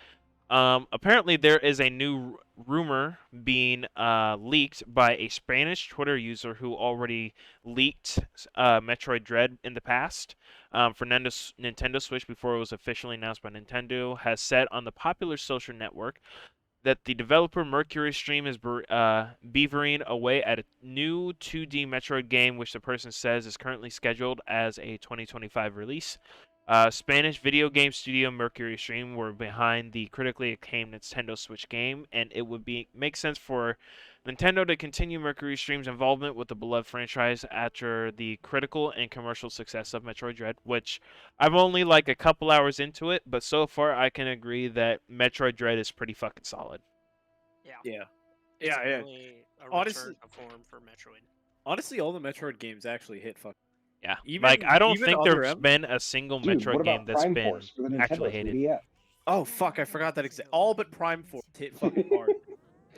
Apparently, there is a new rumor being leaked by a Spanish Twitter user who already leaked Metroid Dread in the past for Nintendo Switch before it was officially announced by Nintendo, has said on the popular social network that the developer Mercury Stream is beavering away at a new 2D Metroid game, which the person says is currently scheduled as a 2025 release. Spanish video game studio Mercury Stream were behind the critically acclaimed Nintendo Switch game, and it would make sense for Nintendo to continue Mercury Stream's involvement with the beloved franchise after the critical and commercial success of Metroid Dread, which I'm only like a couple hours into it, but so far I can agree that Metroid Dread is pretty fucking solid. Yeah. Yeah. It's Yeah, yeah. really a Honestly- return to form for Metroid. Honestly, all the Metroid games actually hit fuck. Yeah, Even- like I don't even think Other there's M? been a single dude, Metroid what game about that's Prime been Force for the actually Nintendo hated. 3DS? Oh fuck, I forgot that all but Prime Force hit fucking hard.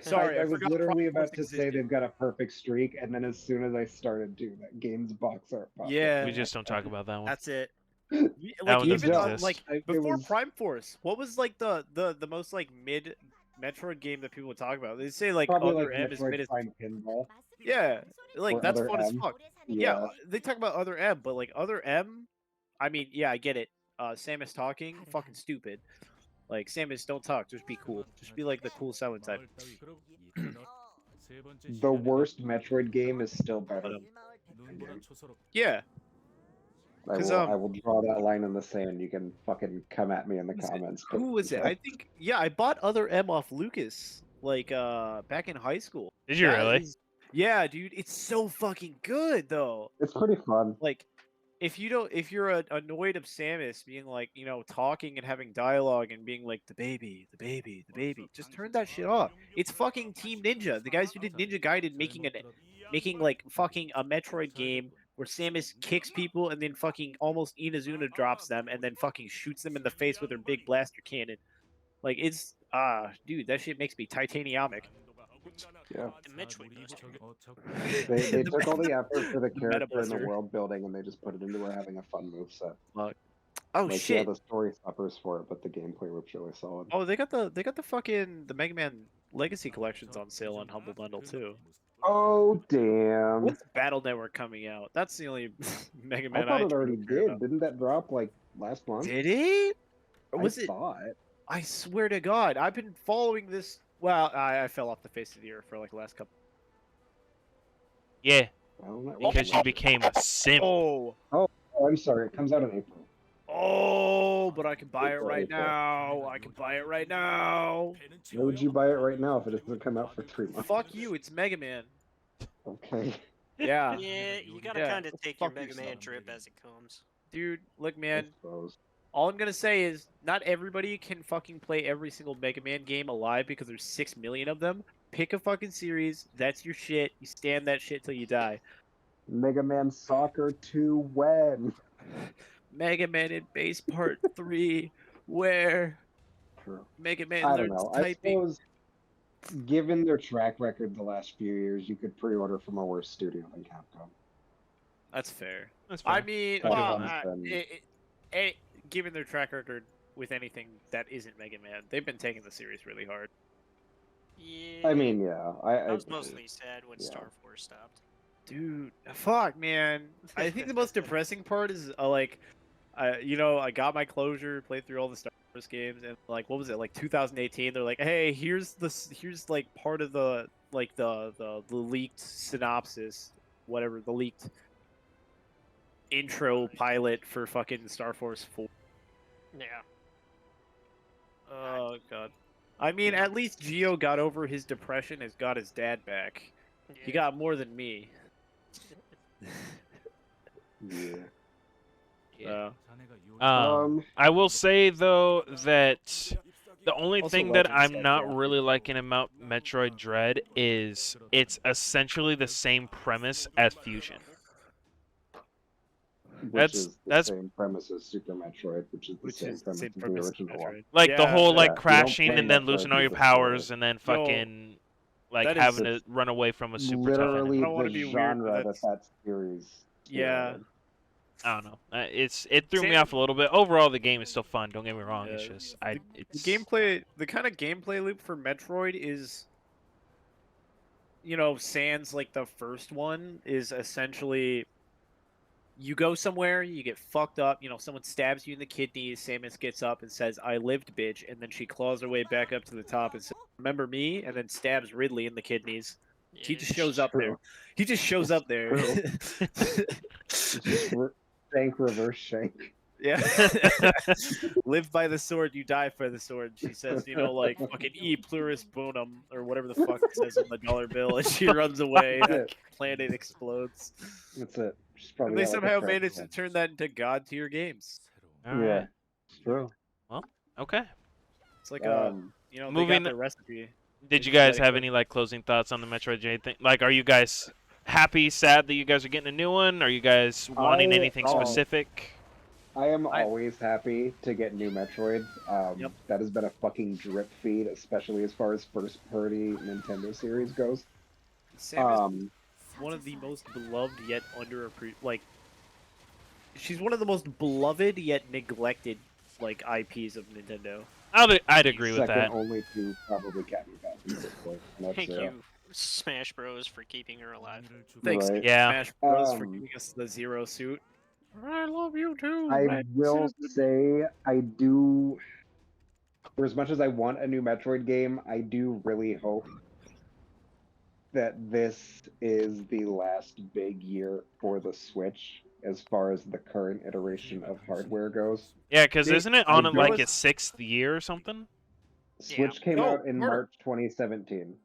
Sorry, I was forgot literally Prime Force about to say existed. they've got a perfect streak, and then as soon as I started doing that, games box art popped up. Yeah. We just don't talk about that one. That's it. That Like one doesn't even exist. like It before was- Prime Force, what was like the most like mid Metroid game that people would talk about? They say like Probably Other like M is mid Metroid as Prime Pinball. yeah, like Or that's Other fun as M. fuck. Yeah. Yeah, they talk about Other M, but like Other M, I mean, yeah, I get it. Samus talking, fucking stupid. Like Samus, don't talk, just be cool. Just be like the cool silent type. The worst Metroid game is still better. Yeah, I 'cause, will draw that line in the sand. You can fucking come at me in the comments. who was it? I think I bought Other M off Lucas like back in high school. Did you That really? is- yeah, dude, it's so fucking good though. It's pretty fun. Like if you're annoyed of Samus being like, talking and having dialogue and being like the baby, just turn that shit off. It's fucking Team Ninja, the guys who did Ninja Gaiden making like fucking a Metroid game where Samus kicks people and then fucking almost Inazuna drops them and then fucking shoots them in the face with her big blaster cannon. Like it's dude, that shit makes me titaniumic. Yeah. The Metroid Buster. They took all the effort for the character and the Metabuster. world building, and they just put it into having a fun moveset. Oh Like, shit! yeah, the story suffers for it, but the gameplay looks really solid. Oh, they got the fucking the Mega Man Legacy collections on sale on Humble Bundle too. Oh damn! When's Battle Network coming out? That's the only Mega I Man thought it truly already care did. about. Didn't that drop like last month? Did it? Or was I it? thought. I swear to God, I've been following this. Well, I fell off the face of the earth for like the last couple. Yeah, Well, that because you wasn't- became a simp. Oh, Oh, I'm sorry. It comes out in April. oh, but I can buy it April, right April. now. I can buy it right now. Why would you buy it right now if it doesn't come out for 3 months? Fuck you, it's Mega Man. Okay. Yeah, Yeah, you gotta Yeah, kind of go take your fuck Mega Man yourself. drip as it comes. dude, look, I man. suppose. All I'm gonna say is, not everybody can fucking play every single Mega Man game alive because there's 6 million of them. Pick a fucking series. That's your shit. You stand that shit till you die. Mega Man Soccer 2 when? Mega Man in Base Part 3, where True. Mega Man I don't learns know. I typing. suppose, given their track record the last few years, you could pre-order from a worse studio than Capcom. That's fair. That's fair. I mean, Capcom's been- given their track record with anything that isn't Mega Man, they've been taking the series really hard. Yeah. I mean, yeah. I was mostly sad when yeah. Star Force stopped. Dude, fuck, man. I think the most depressing part is I got my closure, played through all the Star Wars games, and like, what was it, like 2018? They're like, hey, here's like part of the leaked synopsis, whatever, the leaked intro pilot for fucking Star Force 4. Yeah. Oh god. I mean, at least Geo got over his depression, has got his dad back. He Yeah. got more than me. Yeah. I will say though that the only Also thing that Legend I'm Stuff, not yeah. really liking about Metroid Dread is it's essentially the same premise as Fusion. Which is the that's- same premise as Super Metroid, which is the same premise as the original one. Like the Yeah, whole like yeah, you don't crashing play and then Metroid losing all your as a story. powers and then fucking like that is- having to run away from a super tough Literally enemy. I don't wanna the be weird, genre but that that's- series. Yeah. created. I don't know. It threw me Same- off a little bit. Overall, the game is still fun. Don't get me wrong. It's Yeah, just The it's gameplay, the kind of gameplay loop for Metroid is, sans like the first one, is essentially you go somewhere, you get fucked up, someone stabs you in the kidneys, Samus gets up and says, "I lived, bitch," and then she claws her way back up to the top and says, "Remember me?" and then stabs Ridley in the kidneys. He Yeah. just shows up there. True. He just shows up there. Just shank, reverse shank. Yeah. Live by the sword, you die for the sword. She says, like fucking E pluribus bonum or whatever the fuck it says on the dollar bill, and she runs away. That's And it. the planet explodes. That's it. She's And probably they got, like, a somehow track managed to record. turn that into God tier games. all Yeah, right. it's true. Okay. It's like they Moving- got their recipe. Did you just let guys it have go. any like closing thoughts on the Metroid Dread thing? Like, are you guys happy, sad that you guys are getting a new one? Are you guys wanting anything oh. specific? I am I- always happy to get new Metroid. Yep. That has been a fucking drip feed, especially as far as first-party Nintendo series goes. Samus is one of the most beloved yet she's one of the most beloved yet neglected IPs of Nintendo. I'd agree with second that. only to probably Captain Falcon at this point. And that's, Thank you, Smash Bros, for keeping her alive. Thanks, Right. Yeah. Smash Bros, for Um, giving us the Zero suit. I love you too. I man. will say I do. For as much as I want a new Metroid game, I do really hope that this is the last big year for the Switch as far as the current iteration of hardware goes. Yeah, because They- isn't it I on know like it's- its 6th year or something? Switch came No, out in Carter. March 2017.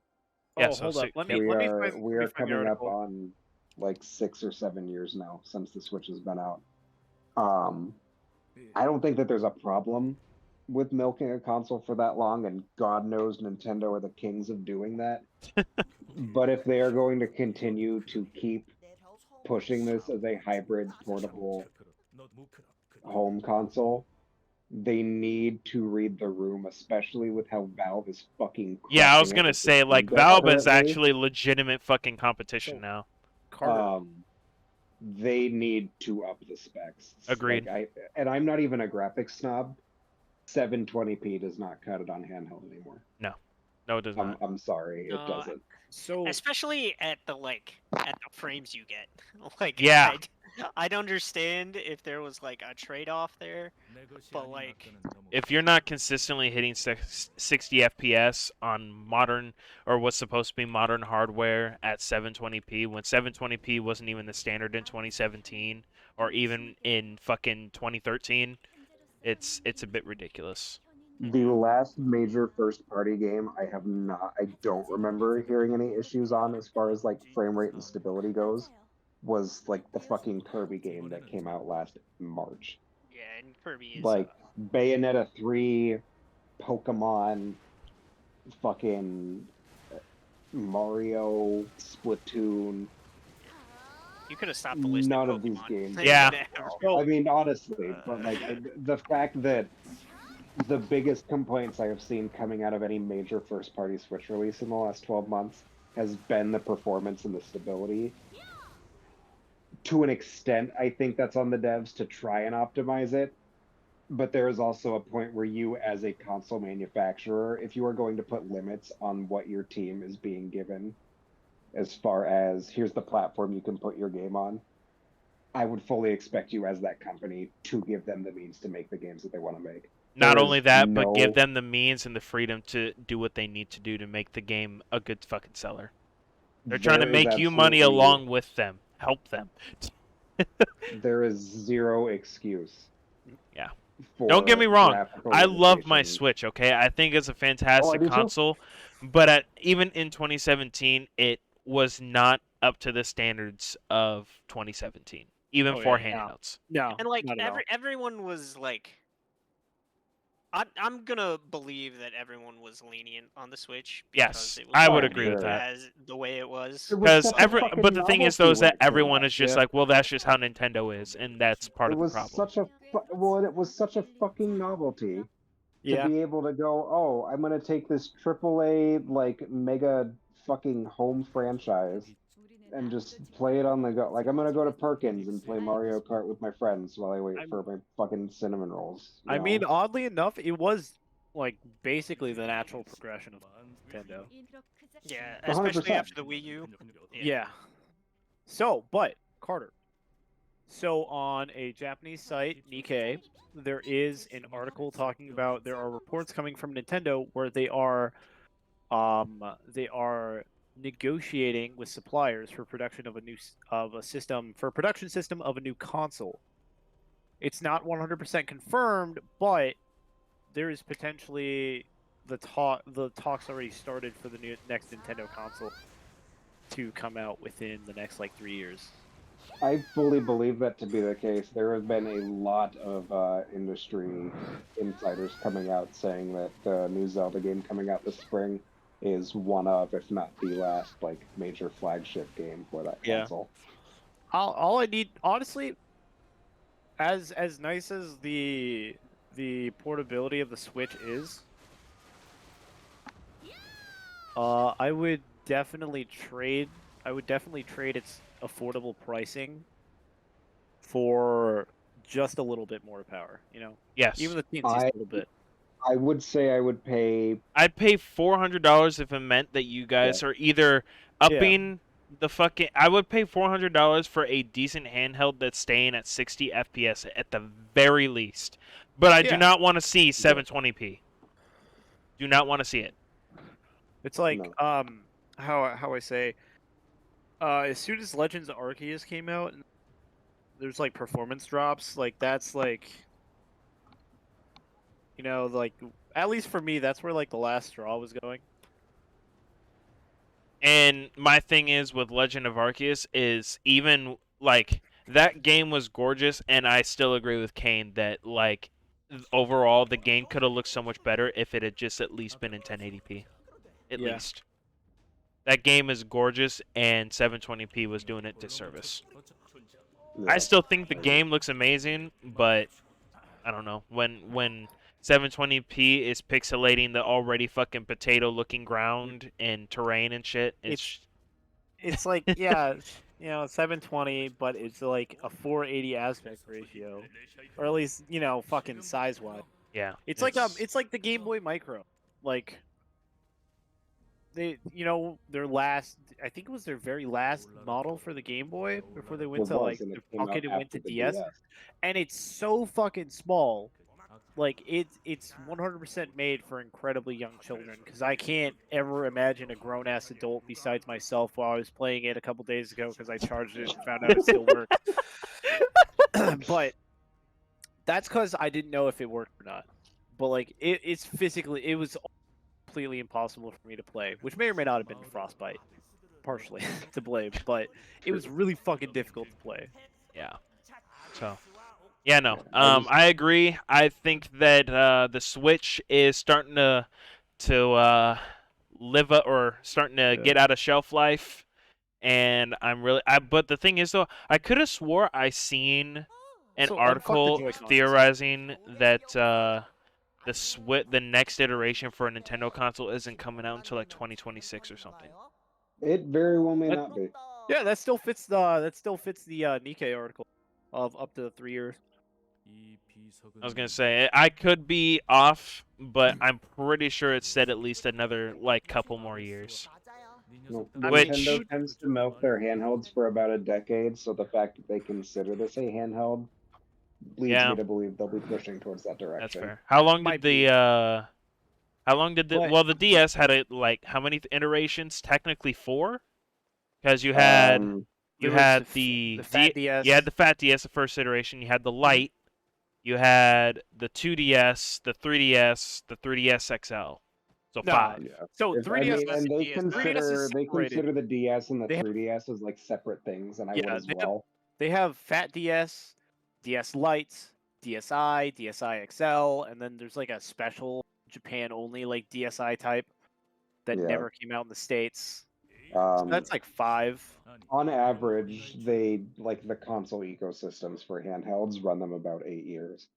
Yeah, Oh, so hold up. six- Let me We let me are find, we let me are find the coming up article. on like 6 or 7 years now since the Switch has been out. I don't think that there's a problem with milking a console for that long, and God knows Nintendo are the kings of doing that. But if they are going to continue to keep pushing this as a hybrid portable home console, they need to read the room, especially with how Valve is fucking. Yeah, I was crushing it gonna with the say like Steam Deck Valve is currently. actually legitimate fucking competition now. Carter. they need to up the specs. Agreed. And I'm not even a graphics snob. 720p does not cut it on handheld anymore. No, it does not. I'm sorry, it No, doesn't. So especially at the frames you get. Like, Yeah. I'd understand if there was like a trade-off there, but like, If you're not consistently hitting 60 FPS on modern or what's supposed to be modern hardware at 720p, when 720p wasn't even the standard in 2017 or even in fucking 2013, it's a bit ridiculous. The last major first-party game I don't remember hearing any issues on as far as like frame rate and stability goes, was like the fucking Kirby game that came out last March. yeah, and Kirby is Like Bayonetta 3, Pokemon, fucking Mario, Splatoon. you could have stopped the list. None of of these Pokemon. games. Yeah. I mean, honestly, but like the fact that the biggest complaints I have seen coming out of any major first-party Switch release in the last 12 months has been the performance and the stability. To an extent, I think that's on the devs to try and optimize it. But there is also a point where you, as a console manufacturer, if you are going to put limits on what your team is being given, as far as here's the platform you can put your game on, I would fully expect you as that company to give them the means to make the games that they want to make. Not There only is that, but no- give them the means and the freedom to do what they need to do to make the game a good fucking seller. They're trying to there is make you money absolutely- along with them. Help them. There is zero excuse. Yeah. for Don't get me wrong. graphical I love my limitations. Switch, okay? I think it's a fantastic do too. console, but even in 2017, it was not up to the standards of 2017, even Oh, for yeah, no. handhelds. no, And like not at all. everyone was like, I'm gonna believe that everyone was lenient on the Switch. Yes, because it was I would marketed agree with that. As the way it was. It was Because such a fucking but the thing is, though, is that novelty when it came everyone out. is just Yeah. like, well, that's just how Nintendo is, and that's part It of the was problem. such a it was such a fucking novelty to Yeah. be able to go, oh, I'm gonna take this AAA like mega fucking home franchise and just play it on the go. Like I'm gonna go to Perkins and play Mario Kart with my friends while I wait for my fucking cinnamon rolls. you I mean, know? oddly enough, it was like basically the natural progression of Nintendo. Yeah, 100%. especially after the Wii U. Yeah. So, but Carter. So on a Japanese site, Nikkei, there is an article talking about there are reports coming from Nintendo where they are negotiating with suppliers for production of production system of a new console. It's not 100% confirmed, but there is potentially the talks already started for the next Nintendo console to come out within the next like 3 years. I fully believe that to be the case. There have been a lot of industry insiders coming out saying that the new Zelda game coming out this spring is one of, if not the last, like major flagship game for that Yeah. console. All I need, honestly, as nice as the portability of the Switch is, I would definitely trade its affordable pricing for just a little bit more power. You know, Yes. even the teensiest little bit. I would say I would pay. I'd pay $400 if it meant that you guys are either upping the fucking. I would pay $400 for a decent handheld that's staying at 60 FPS at the very least. But I do not want to see 720p. Do not want to see it. It's like No. how I say, as soon as Legends of Arceus came out, and there's like performance drops. Like that's like, you know, like at least for me, that's where like the last straw was going. And my thing is with Legend of Arceus is even like that game was gorgeous, and I still agree with Kane that like overall the game could have looked so much better if it had just at least been in 1080p. At Yeah. least. That game is gorgeous, and 720p was doing it disservice. Yeah. I still think the game looks amazing, but I don't know. When 720p is pixelating the already fucking potato-looking ground and terrain and shit, It's like, yeah, 720, but it's like a 480 aspect ratio, or at least fucking size wise. Yeah. It's like the Game Boy Micro, like their last. I think it was their very last model for the Game Boy before they went It to was, like and the it came Pocket out and went after to the DS, DS. and it's so fucking small. Like it's 100% made for incredibly young children because I can't ever imagine a grown ass adult besides myself while I was playing it a couple days ago because I charged it and found out it still works. But that's because I didn't know if it worked or not. But like it was completely impossible for me to play, which may or may not have been Frostbite, partially to blame, but it was really fucking difficult to play. Yeah. So. Yeah, no. I just- I agree. I think that the Switch is starting to live up or starting to Yeah. get out of shelf life, and but the thing is though, I could have swore I seen an So, fuck the article Joy-Cons. theorizing that the next iteration for a Nintendo console isn't coming out until like 2026 or something. It very well may That- not be. Yeah, that still fits the Nikkei article of up to 3 years. I was gonna say I could be off, but I'm pretty sure it said at least another like couple more years. No, Which- Nintendo tends to milk their handhelds for about a decade, so the fact that they consider this a handheld leads Yeah. me to believe they'll be pushing towards that That's direction. fair. How long Might did be. the How long did the But- well the DS had it like how many iterations? Technically 4, because you had Um, you There was had the Fat DS. you had the Fat DS, the first iteration. You had the Lite. You had the 2DS, the 3DS, the 3DS XL. So No, 5. yeah. So If- 3DS and they 3DS consider is they separated. consider the DS and the They have- 3DS as like separate things, and I would Yeah, as they have- well. They have Fat DS, DS Lite, DSi, DSi XL, and then there's like a special Japan only like DSi type that Yeah. never came out in the States. So that's like 5. On average, they like the console ecosystems for handhelds run them about 8 years.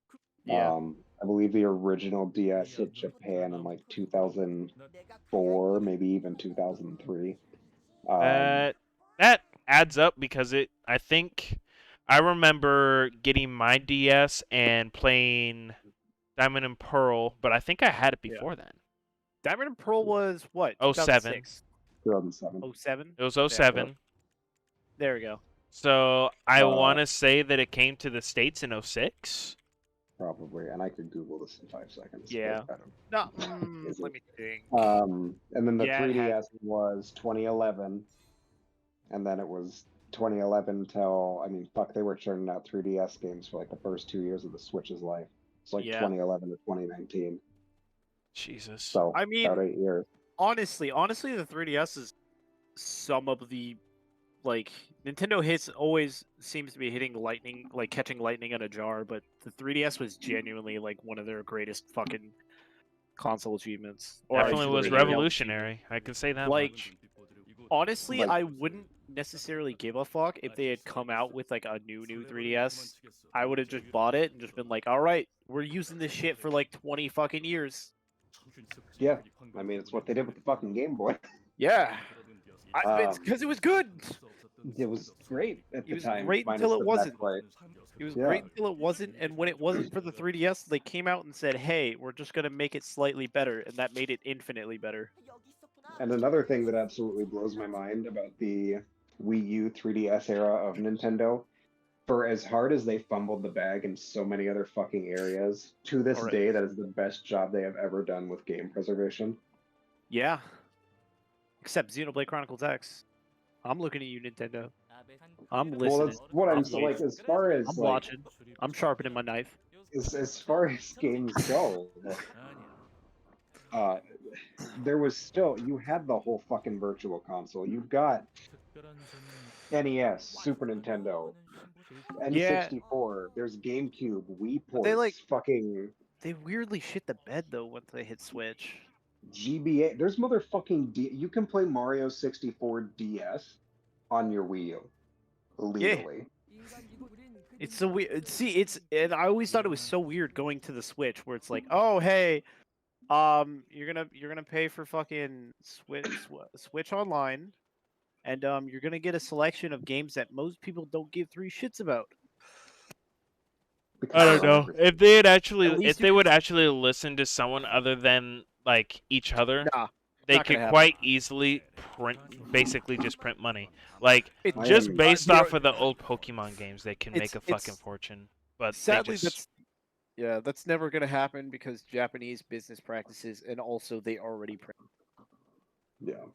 Yeah. I believe the original DS hit Japan in like 2004, maybe even 2003. That adds up because I think I remember getting my DS and playing Diamond and Pearl, but I think I had it Yeah. before then. Diamond and Pearl was what? 07. 2006? 2007. 07? It was 07. There we go. So I Uh, want to say that it came to the States in 06. Probably, and I could Google this in 5 seconds. but Yeah. I don't- No, Is let it? me think. And then the Yeah, it had- 3DS was 2011, and then it was 2011 till they were churning out 3DS games for like the first 2 years of the Switch's life. It's like Yeah. 2011 to 2019, Jesus. so I mean, about 8 years. honestly, the 3DS is some of the like Nintendo hits always seems to be hitting lightning, like catching lightning in a jar, but the 3DS was genuinely like one of their greatest fucking console achievements. Or Definitely was handheld achievements. revolutionary. I can say that Like, much. Honestly, Like- I wouldn't necessarily give a fuck if they had come out with like a new 3DS. I would have just bought it and just been like, all right, we're using this shit for like 20 fucking years. Yeah, I mean it's what they did with the fucking Game Boy. Yeah, it's Um, because it was good. It was great at the was time. great minus until it the wasn't. backlight. It was Yeah. great until it wasn't, and when it wasn't for the 3DS, they came out and said, "Hey, we're just gonna make it slightly better," and that made it infinitely better. And another thing that absolutely blows my mind about the Wii U 3DS era of Nintendo, for as hard as they fumbled the bag in so many other fucking areas, to this Alright. day, that is the best job they have ever done with game preservation. Yeah. Except Xenoblade Chronicles X. I'm looking at you, Nintendo. I'm listening. Well, that's what I'm I'm so, like, waiting. as far as I'm like, watching. I'm sharpening my knife. as far as games go, there was still, you had the whole fucking virtual console. You've got NES, Super Nintendo, N64, there's GameCube, Wii ports, like- fucking They weirdly shit the bed though once they hit Switch. GBA. There's motherfucking you can play Mario 64 DS on your Wii U legally. It's so weird. See, and I always thought it was so weird going to the Switch where it's like, oh hey, you're gonna pay for fucking Switch Online, and you're gonna get a selection of games that most people don't give three shits about. Because I don't they're all know free. if they had At actually, least if you they would can. actually listen to someone other than like each other, Nah, they not gonna could happen. quite easily basically just print money. Like It, I just am- based they're- off of the old Pokemon games, they can make a fucking it's fortune. But sadly they just that's never gonna happen because Japanese business practices, and also they already print. Yeah.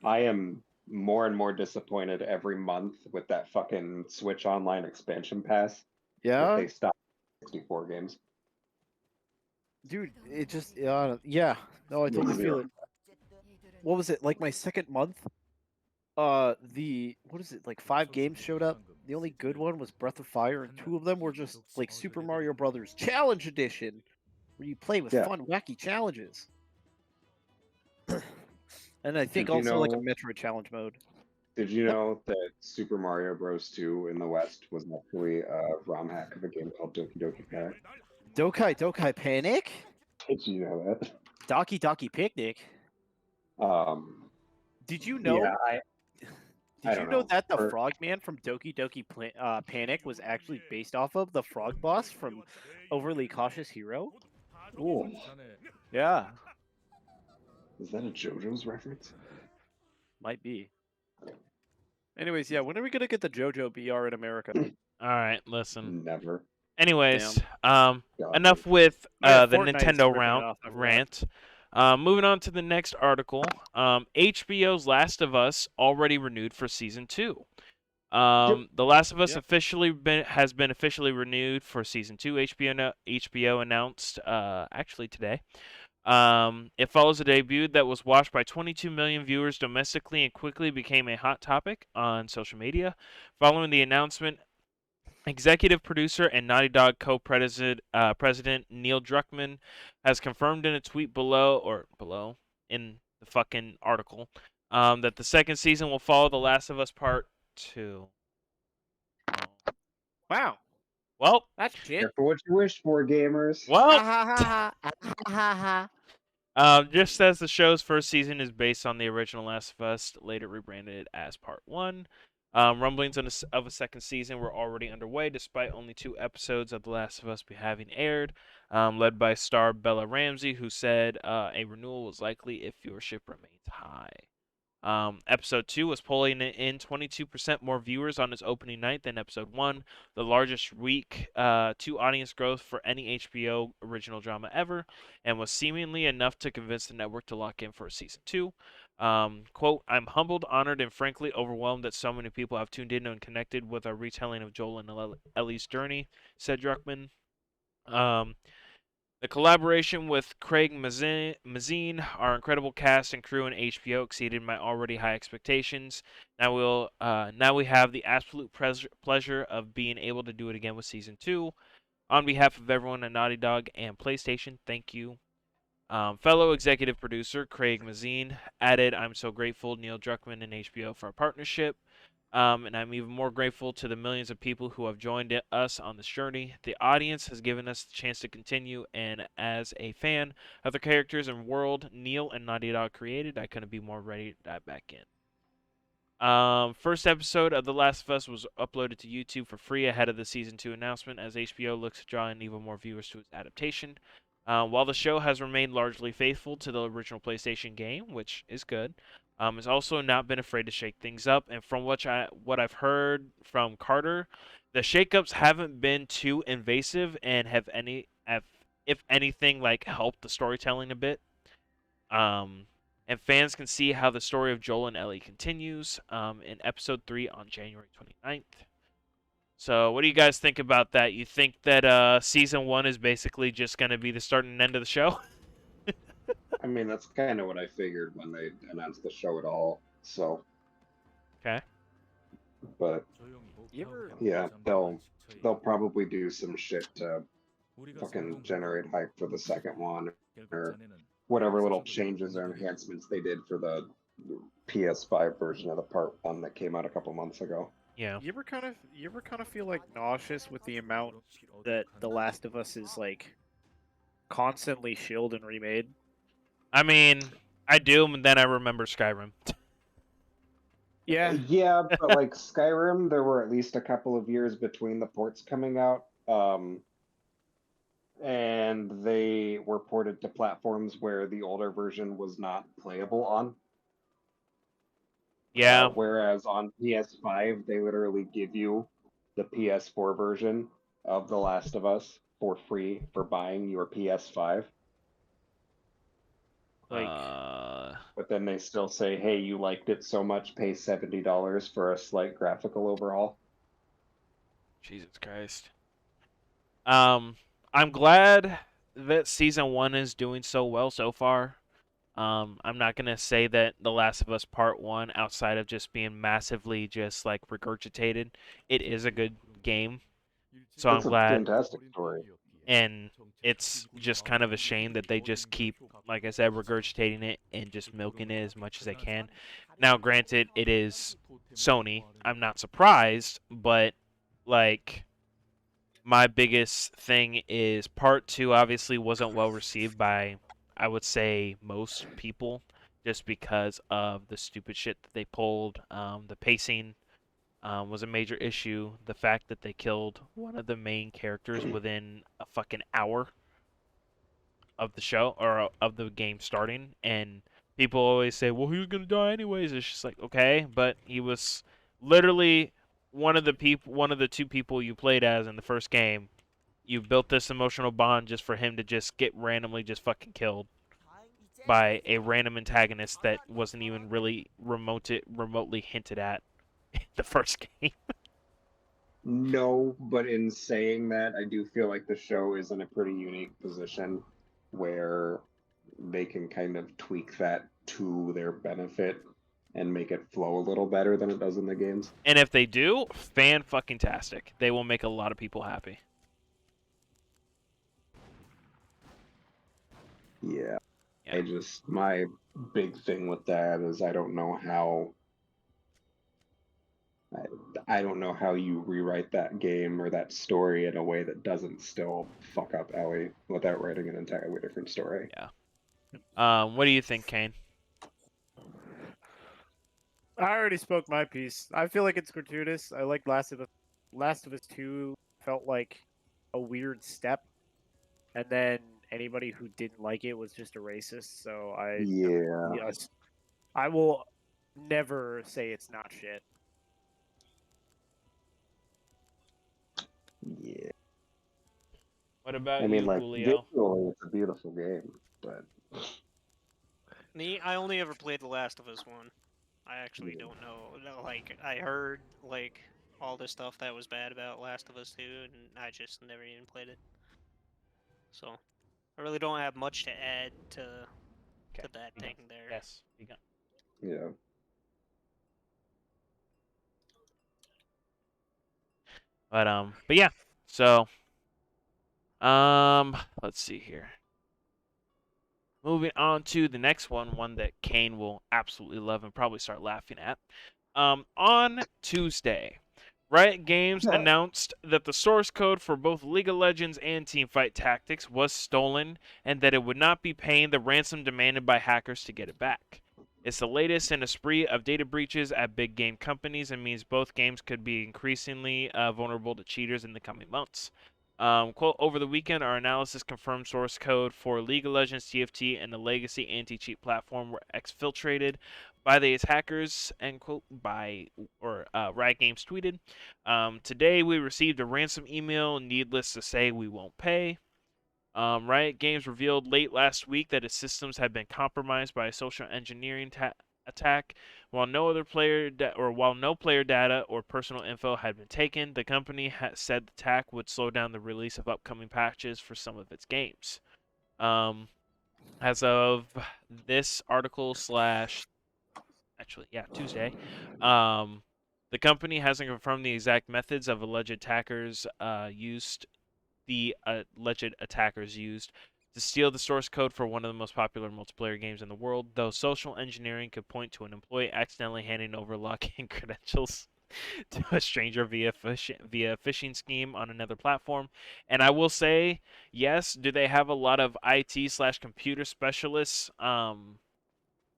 I am more and more disappointed every month with that fucking Switch Online expansion pass that Yeah, they stopped 64 games. dude, it just yeah. No, I totally feel it. What was it like? My second month, the what is it like? 5 games showed up. The only good one was Breath of Fire, and 2 of them were just like Super Mario Brothers Challenge Edition, where you play with Yeah. fun, wacky challenges. And I think Did you also like a know- Metroid challenge mode. Did you know that Super Mario Bros. 2 in the West was actually a ROM hack of a game called Doki Doki Panic? Dokai Panic, Did you know that? Doki Doki Picnic. Did you know? Yeah, I Did you don't know know. that the Or- Frogman from Doki Doki Panic was actually based off of the Frog Boss from Overly Cautious Hero? Ooh, Yeah, is that a JoJo's reference? might be. Anyways, yeah, when are we gonna get the JoJo BR in America? all right. Listen. Never. Anyways, God, enough with Oh, yeah, the Fortnite is Nintendo ripping it off, I forgot. rant. Moving on to the next article. HBO's Last of Us already renewed for season 2. The Last of Us Yep. has been officially renewed for season 2. HBO announced actually today. It follows a debut that was watched by 22 million viewers domestically and quickly became a hot topic on social media. Following the announcement, executive producer and Naughty Dog co-president President Neil Druckmann has confirmed in a tweet below in the fucking article that the second season will follow The Last of Us Part 2. Wow, Well, that's shit. Careful what you wish for, gamers. well, just as the show's first season is based on the original Last of Us, later rebranded as Part 1. Rumblings of a second season were already underway, despite only 2 episodes of The Last of Us having aired, led by star Bella Ramsey, who said a renewal was likely if viewership remains high. Episode 2 was pulling in 22% more viewers on its opening night than Episode 1, the largest week 2 audience growth for any HBO original drama ever, and was seemingly enough to convince the network to lock in for a season 2. Quote, I'm humbled, honored, and frankly overwhelmed that so many people have tuned in and connected with our retelling of Joel and Ellie's journey, said Druckmann. The collaboration with Craig Mazin, our incredible cast and crew, and HBO exceeded my already high expectations. Now we have the absolute pleasure of being able to do it again with season 2. On behalf of everyone at Naughty Dog and PlayStation, thank you. Fellow executive producer Craig Mazin added, I'm so grateful Neil Druckmann and HBO for our partnership. And I'm even more grateful to the millions of people who have joined us on this journey. The audience has given us the chance to continue, and as a fan of the characters and world Neil and Naughty Dog created, I couldn't be more ready to dive back in. First episode of The Last of Us was uploaded to YouTube for free ahead of the season 2 announcement, as HBO looks to draw in even more viewers to its adaptation. While the show has remained largely faithful to the original PlayStation game, which is good, has also not been afraid to shake things up. And from what I've heard from Carter, the shakeups haven't been too invasive and have if anything, like helped the storytelling a bit. And fans can see how the story of Joel and Ellie continues in episode 3 on January 29th. So, what do you guys think about that? You think that season 1 is basically just going to be the start and end of the show? I mean, that's kind of what I figured when they announced the show at all. So, Okay. but yeah, they'll probably do some shit to fucking generate hype for the second one, or whatever little changes or enhancements they did for the PS5 version of the Part 1 that came out a couple months ago. Yeah. You ever kind of feel like nauseous with the amount that The Last of Us is like constantly shilled and remade? I mean, I do, and then I remember Skyrim. Yeah. Yeah, but like Skyrim, there were at least a couple of years between the ports coming out. And they were ported to platforms where the older version was not playable on. Yeah. Whereas on PS5, they literally give you the PS4 version of The Last of Us for free for buying your PS5. Like, But then they still say, hey, you liked it so much, pay $70 for a slight graphical overhaul. Jesus Christ. I'm glad that season 1 is doing so well so far. I'm not gonna say that The Last of Us Part 1, outside of just being massively just like regurgitated, it is a good game. So I'm It's a glad, fantastic story. and it's just kind of a shame that they just keep, like I said, regurgitating it and just milking it as much as they can. Now, granted, it is Sony. I'm not surprised, but like my biggest thing is part 2 obviously wasn't well received by, I would say, most people, just because of the stupid shit that they pulled. The pacing was a major issue. The fact that they killed one of the main characters within a fucking hour of the show or of the game starting, and people always say, "Well, he was gonna die anyways." It's just like, okay, but he was literally one of the two people you played as in the first game. You built this emotional bond just for him to just get randomly just fucking killed by a random antagonist that wasn't even really remotely hinted at in the first game. No, but in saying that, I do feel like the show is in a pretty unique position where they can kind of tweak that to their benefit and make it flow a little better than it does in the games. And if they do, fan fucking tastic. They will make a lot of people happy. Yeah. Yeah. My big thing with that is I don't know how I don't know how you rewrite that game or that story in a way that doesn't still fuck up Ellie without writing an entirely different story. Yeah. What do you think, Kane? I already spoke my piece. I feel like it's gratuitous. I like Last of Us 2 felt like a weird step, and then anybody who didn't like it was just a racist. So Yeah. yes, I will never say it's not shit. Yeah. What about I mean, you, like, Julio? visually, it's a beautiful game, but Me, I only ever played The Last of Us 1. I actually don't know. Like, I heard, like, all the stuff that was bad about Last of Us 2, and I just never even played it. So, I really don't have much to add to that thing there. Yes. yeah. But yeah. So, let's see here. Moving on to the next one that Kane will absolutely love and probably start laughing at. On Tuesday, Riot Games announced that the source code for both League of Legends and Teamfight Tactics was stolen and that it would not be paying the ransom demanded by hackers to get it back. It's the latest in a spree of data breaches at big game companies and means both games could be increasingly vulnerable to cheaters in the coming months. Quote, over the weekend, our analysis confirmed source code for League of Legends TFT and the legacy anti-cheat platform were exfiltrated by these hackers, end quote, Riot Games tweeted. Today, we received a ransom email. Needless to say, we won't pay. Riot Games revealed late last week that its systems had been compromised by a social engineering attack. While no player data or personal info had been taken, the company said the attack would slow down the release of upcoming patches for some of its games. As of this article Tuesday, the company hasn't confirmed the exact methods of alleged attackers used to steal the source code for one of the most popular multiplayer games in the world, though social engineering could point to an employee accidentally handing over login credentials to a stranger via phishing scheme on another platform. And I will say, yes, do they have a lot of IT/computer specialists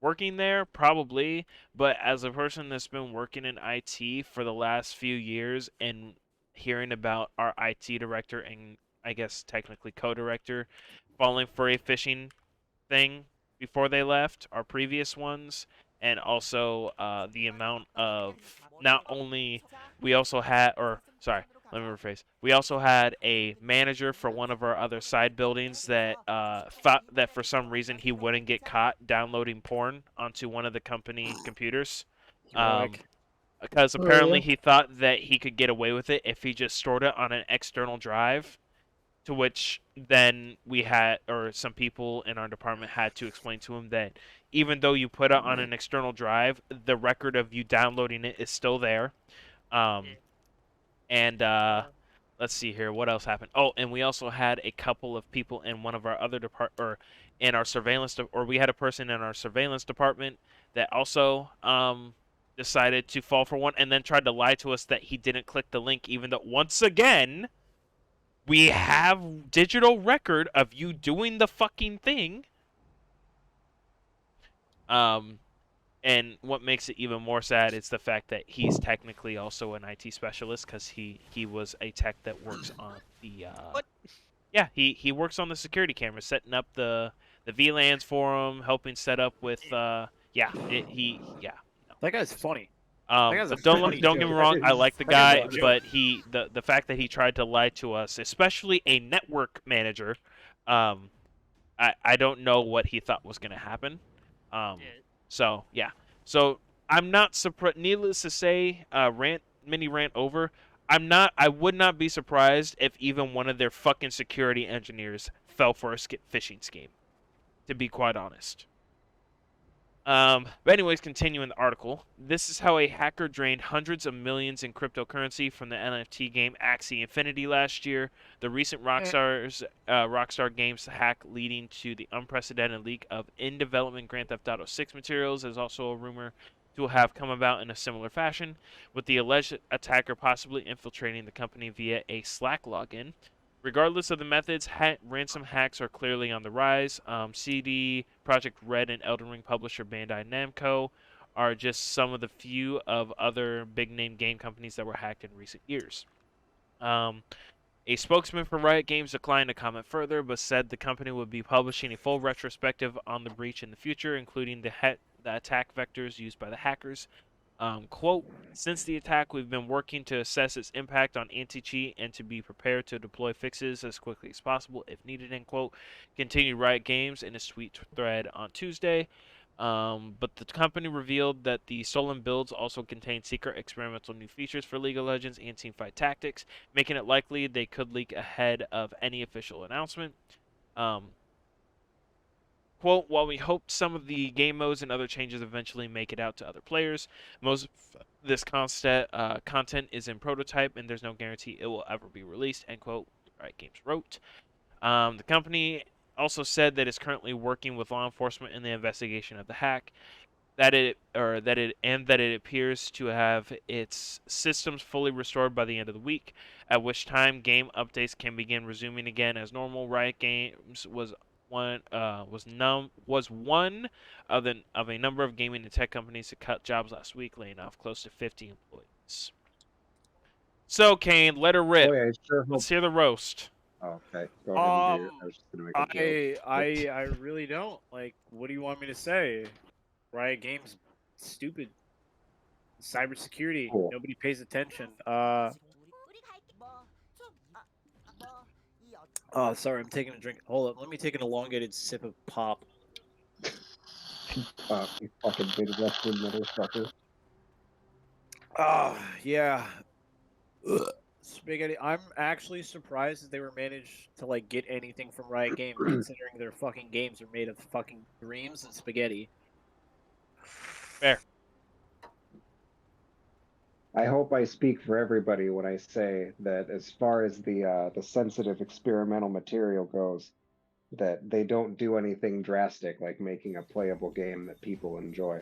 working there, probably, but as a person that's been working in IT for the last few years and hearing about our IT director and I guess technically co-director falling for a phishing thing before they left, our previous ones, and also the amount of not only we also had, or sorry, let me rephrase. We also had a manager for one of our other side buildings that thought that for some reason he wouldn't get caught downloading porn onto one of the company computers. Heroic. Because Oh, yeah. apparently he thought that he could get away with it if he just stored it on an external drive, to which then we had, or some people in our department had to explain to him that even though you put it on an external drive, the record of you downloading it is still there. And let's see here, what else happened? Oh, and we also had a couple of people in one of our other or in our surveillance, or we had a person in our surveillance department that also decided to fall for one, and then tried to lie to us that he didn't click the link, even though once again we have digital record of you doing the fucking thing. And what makes it even more sad is the fact that he's technically also an IT specialist, because he was a tech that works on the What? yeah, he works on the security cameras, setting up the VLANs for him, helping set up with yeah. That guy's funny. But don't get me wrong, I like the That guy's guy, a joke. but the fact that he tried to lie to us, especially a network manager, I don't know what he thought was going to happen. So yeah, so I'm not surprised. Needless to say, mini rant over. I would not be surprised if even one of their fucking security engineers fell for a phishing scheme. To be quite honest. But anyways, continuing the article. This is how a hacker drained hundreds of millions in cryptocurrency from the NFT game Axie Infinity last year. The recent Rockstar Games hack leading to the unprecedented leak of in-development Grand Theft Auto 6 materials is also a rumor to have come about in a similar fashion, with the alleged attacker possibly infiltrating the company via a Slack login. Regardless of the methods, ransom hacks are clearly on the rise. CD, Project Red, and Elden Ring publisher Bandai Namco are just some of the few of other big-name game companies that were hacked in recent years. A spokesman for Riot Games declined to comment further, but said the company would be publishing a full retrospective on the breach in the future, including the attack vectors used by the hackers. Quote, since the attack, we've been working to assess its impact on anti-cheat and to be prepared to deploy fixes as quickly as possible if needed, end quote. Continued Riot Games in a tweet thread on Tuesday. But the company revealed that the stolen builds also contain secret experimental new features for League of Legends and Teamfight Tactics, making it likely they could leak ahead of any official announcement. Quote, while we hope some of the game modes and other changes eventually make it out to other players, most of this content is in prototype and there's no guarantee it will ever be released, end quote, Riot Games wrote. The company also said that it's currently working with law enforcement in the investigation of the hack, that it appears to have its systems fully restored by the end of the week, at which time game updates can begin resuming again as normal. Riot Games was one of a number of gaming and tech companies to cut jobs last week, laying off close to 50 employees. So, Kane, let her rip. Boy, I sure hope. Let's hear the roast. Oh, okay. Go ahead and do your. I was just gonna make a joke. I really don't. Like, what do you want me to say? Riot Games, stupid. Cybersecurity, Cool. nobody pays attention. Oh, sorry, I'm taking a drink. Hold up, let me take an elongated sip of pop. You fucking big Western motherfucker. Yeah. Ugh. Spaghetti. I'm actually surprised that they were managed to like get anything from Riot Games, considering their fucking games are made of fucking dreams and spaghetti. Fair. I hope I speak for everybody when I say that as far as the sensitive experimental material goes, that they don't do anything drastic like making a playable game that people enjoy.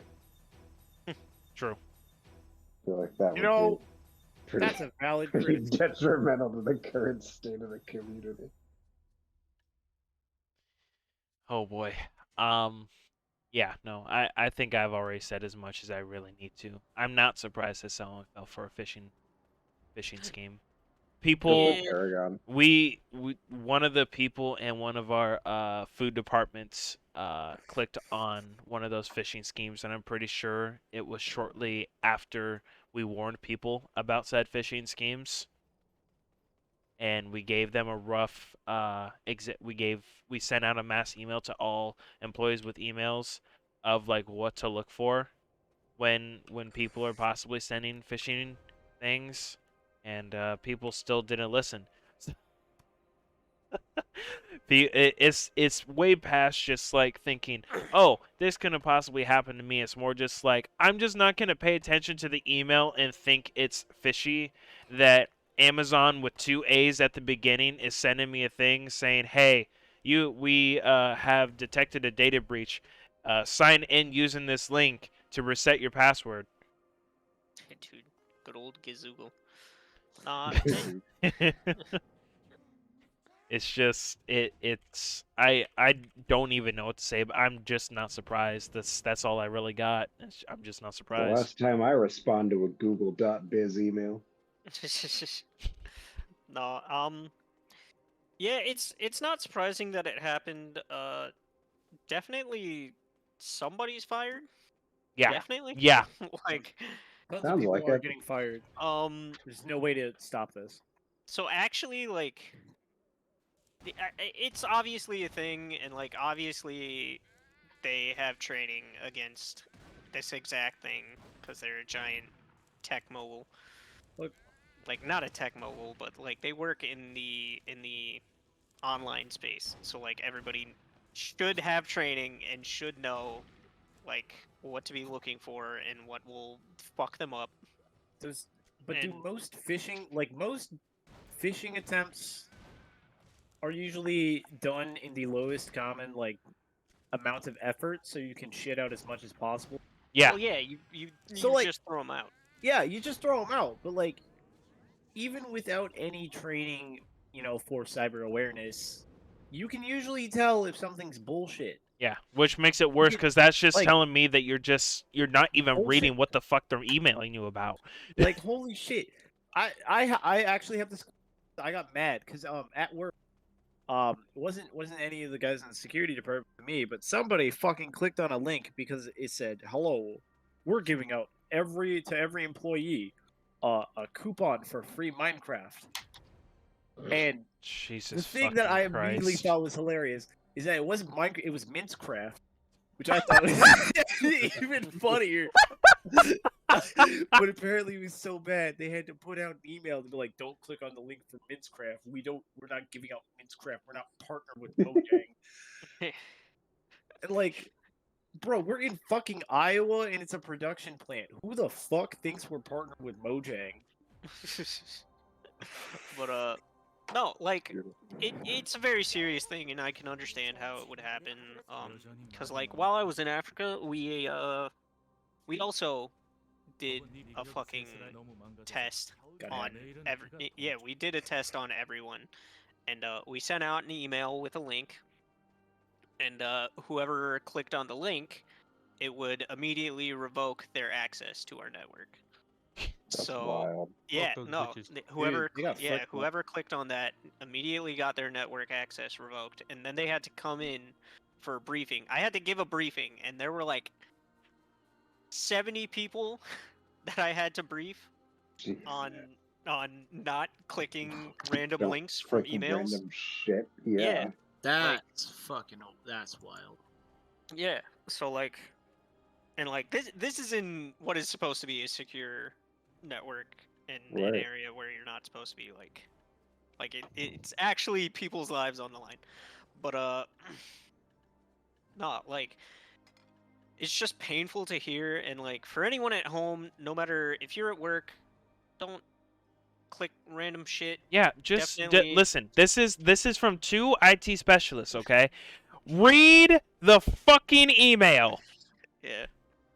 True. I feel like that You would know, be pretty, that's a valid pretty criticism. detrimental to the current state of the community. Oh boy. Yeah, no, I think I've already said as much as I really need to. I'm not surprised that someone fell for a phishing scheme. Good for People, Yeah. Paragon. we one of the people in one of our food departments clicked on one of those phishing schemes, and I'm pretty sure it was shortly after we warned people about said phishing schemes, and we gave them a rough we sent out a mass email to all employees with emails of like what to look for when people are possibly sending phishing things, and people still didn't listen. It's way past just like thinking, oh, this couldn't possibly happen to me. It's more just like I'm just not gonna pay attention to the email and think it's fishy that Amazon with two A's at the beginning is sending me a thing saying, hey, we have detected a data breach. Sign in using this link to reset your password. Dude, good old Gizoogle. Nah, It's just it's I don't even know what to say, but I'm just not surprised. That's all I really got. I'm just not The surprised. last time I respond to a Google.biz email. no, yeah, it's not surprising that it happened. Definitely somebody's fired. Yeah. Definitely. Yeah. Like, Tons of Sounds people like are it. getting fired. um, There's no way to stop this. so actually, like, it's obviously a thing, and like, obviously, they have training against this exact thing because they're a giant tech mogul. Look. Like, not a tech mogul, but like they work in the online space, so like everybody should have training and should know like what to be looking for and what will fuck them up. But do And most phishing attempts are usually done in the lowest common like amount of effort, so you can shit out as much as possible? Yeah. well, yeah, you So, like- just throw them out. Yeah, you just throw them out. But like, even without any training, for cyber awareness, you can usually tell if something's bullshit. Yeah. Which makes it worse because that's just like- telling me that you're not even Bullshit. reading what the fuck they're emailing you about. Like, holy shit! I actually have this. I got mad because at work, it wasn't any of the guys in the security department with me, but somebody fucking clicked on a link because it said, "Hello, we're giving out every employee a coupon for free Minecraft." And Jesus the thing fucking that I immediately Christ. thought was hilarious is that it wasn't Minecraft, it was Mintscraft, which I thought was even funnier. But apparently it was so bad they had to put out an email to be like, "Don't click on the link for Mintscraft. We're not giving out Mintscraft. We're not partnered with Mojang." And like, bro, we're in fucking Iowa and it's a production plant. Who the fuck thinks we're partnered with Mojang? But no, like it's a very serious thing, and I can understand how it would happen. Because like while I was in Africa, we also did a fucking test on we did a test on everyone, and we sent out an email with a link, and whoever clicked on the link, it would immediately revoke their access to our network. That's So wild. yeah, those no, bitches. whoever they got flipped, man. whoever clicked on that immediately got their network access revoked, and then they had to come in for a briefing. I had to give a briefing, and there were like 70 people that I had to brief Jeez. on not clicking random Don't links from click emails. Random shit. Yeah. That's that's wild. Yeah, so like, and like this is in what is supposed to be a secure network in an Right. area where you're not supposed to be like it's actually people's lives on the line. But no, like it's just painful to hear, and like for anyone at home, no matter if you're at work, don't click random shit. Yeah, just Definitely- listen. This is from two IT specialists, okay? Read the fucking email. Yeah.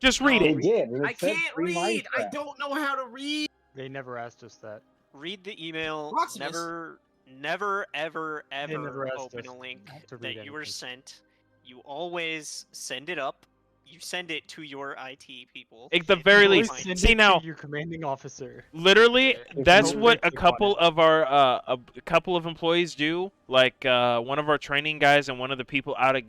Just read They it. did. And it I said can't free read. I Minecraft. don't know how to read. They never asked us that. Read the email. Proximus. Never, ever, never ever asked open us a link to read that you were anything. sent. You always send it up you send it to your IT people. At the If very you Or least. find- send See it now, to your commanding officer. literally, If that's you- what a Click on couple it. of our a couple of employees do. Like one of our training guys and one of the people out at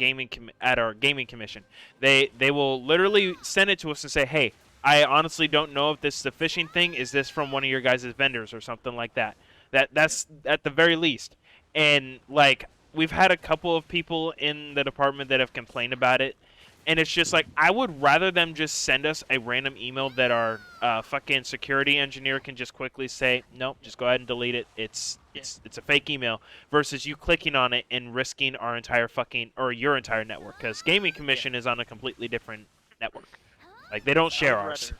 at our gaming commission. They will literally send it to us and say, "Hey, I honestly don't know if this is a phishing thing. Is this from one of your guys' vendors or something like that?" That's at the very least. And like we've had a couple of people in the department that have complained about it. And it's just like I would rather them just send us a random email that our fucking security engineer can just quickly say, nope, just go ahead and delete it. It's a fake email versus you clicking on it and risking our entire fucking or your entire network because gaming commission is on a completely different network. Like they don't share I would ours.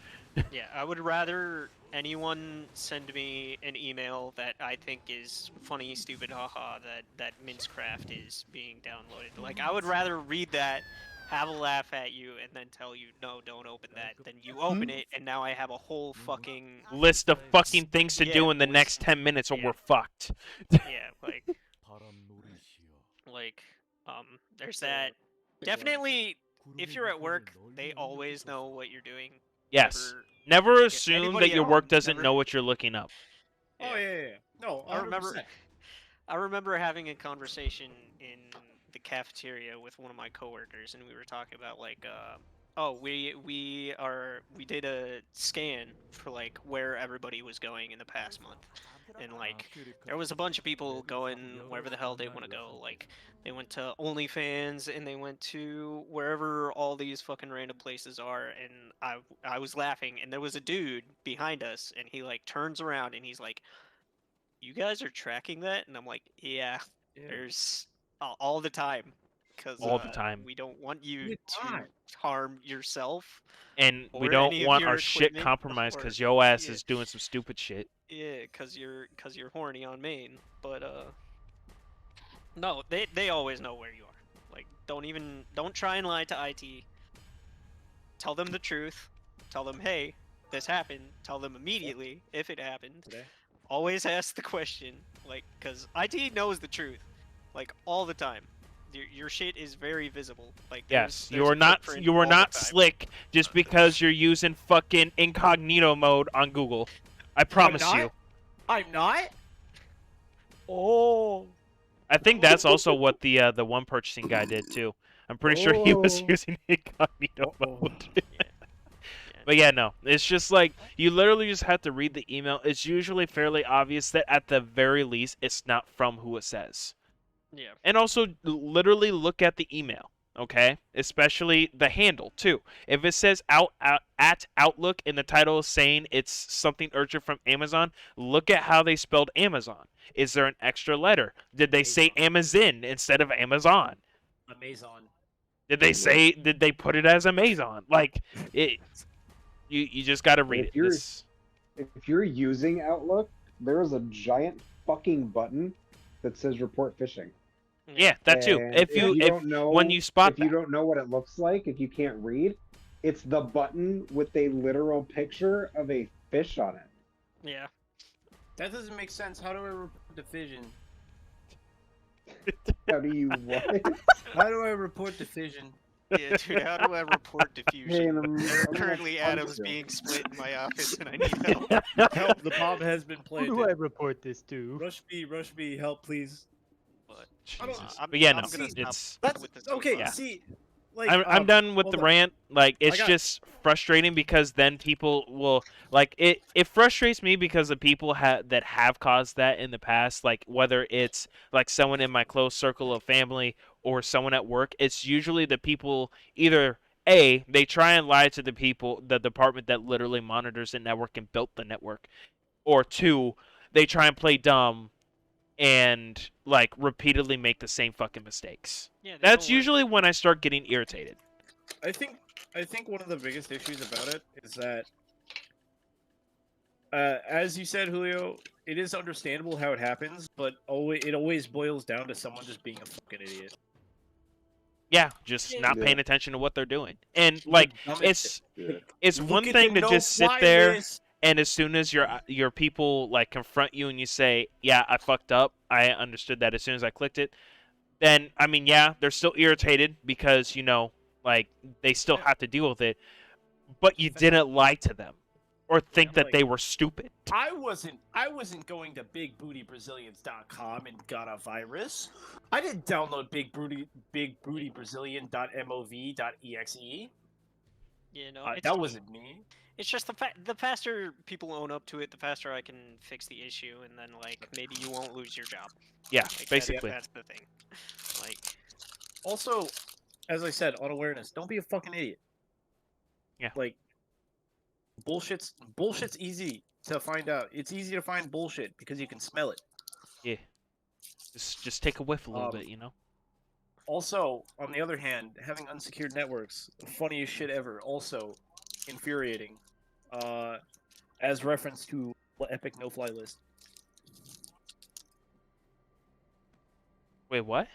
Yeah, I would rather anyone send me an email that I think is funny, stupid, haha, that Mintscraft is being downloaded. Like, I would rather read that, have a laugh at you, and then tell you, no, don't open that. Then you open it, and now I have a whole fucking List of fucking things to do in the list. next 10 minutes or Yeah. we're fucked. Yeah, there's that. Definitely, if you're at work, they always know what you're doing. Yes. Never- Never Yeah, assume anybody that your at work home doesn't never- know what you're looking up. Oh yeah. No, 100%. I remember having a conversation in the cafeteria with one of my coworkers, and we were talking about like, we did a scan for like where everybody was going in the past month, and like there was a bunch of people going wherever the hell they want to go. Like they went to OnlyFans and they went to wherever all these fucking random places are, and I was laughing, and there was a dude behind us, and he like turns around and he's like, "You guys are tracking that?" And I'm like, "Yeah, there's all the time, because All the time. we don't want you the to time. harm yourself." And we Or don't any of want your our shit equipment, compromised or- because yo ass yeah. is doing some stupid shit. Yeah, because you're horny on main. But no, they always know where you are. Like, don't try and lie to IT. Tell them the truth. Tell them, hey, this happened. Tell them immediately if it happened. Today. Always ask the question, like, because IT knows the truth, like all the time. Your shit is very visible. Like, Yes, there's you a are not footprint you all are the not time. slick just because you're using fucking incognito mode on Google. I promise not? you. I'm not. Oh. I think that's also what the one purchasing guy did too. I'm pretty sure he was Oh. using incognito Uh-oh. mode. But yeah, no. It's just like you literally just have to read the email. It's usually fairly obvious that at the very least it's not from who it says. Yeah. And also literally look at the email, okay? Especially the handle too. If it says at Outlook in the title saying it's something urgent from Amazon, look at how they spelled Amazon. Is there an extra letter? Did they say Amazon instead of Amazon? Amazon. Did they put it as Amazon? Like it you just got to read If it. you're- This- If you're using Outlook, there is a giant fucking button that says report phishing. yeah, that too. And If you don't know, when you spot if you that. don't know what it looks like, if you can't read, it's the button with a literal picture of a fish on it. Yeah. That doesn't make sense. How do I report division? How do you what? How do I report division? Yeah, dude, how do I report Hey, diffusion? I'm Currently, gonna punch Adam's you. being split in my office, and I need help. Help! The bomb has been Who do I planted. report this to? Rush me! Help, please. But, I don't- Jesus. I'm- But yeah, I'm no, gonna stop it's That's with this okay. Yeah. See, like I'm done with hold the on. rant. Like it's got- just frustrating because then people will like it. It frustrates me because the people that have caused that in the past, like whether it's like someone in my close circle of family or someone at work, it's usually the people either A, they try and lie to the department that literally monitors the network and built the network, or two, they try and play dumb and like repeatedly make the same fucking mistakes. Yeah, they That's don't learn. usually when I start getting irritated. I think one of the biggest issues about it is that, as you said, Julio, it is understandable how it happens, but it always boils down to someone just being a fucking idiot. Yeah, just not Yeah. paying attention to what they're doing. And like it's Yeah. one thing to just sit there and as soon as your people like confront you and you say, "Yeah, I fucked up. I understood that as soon as I clicked it." Then I mean, yeah, they're still irritated because, you know, Like they still have to deal with it, but you didn't lie to them or think I'm that like- they were stupid. I wasn't going to bigbootybrazilians.com and got a virus. I didn't download bigbootybrazilian.mov.exe. You know, That wasn't me. It's just the faster people own up to it, the faster I can fix the issue, and then like maybe you won't lose your job. Yeah, Like, basically. that's the thing. Like, Also, as I said, unawareness. Don't be a fucking idiot. Yeah. Like, bullshit's easy to find out. It's easy to find bullshit because you can smell it. Yeah. Just take a whiff a little bit, you know. Also, on the other hand, having unsecured networks, funniest shit ever. Also, infuriating. As reference to epic no-fly list. Wait, what?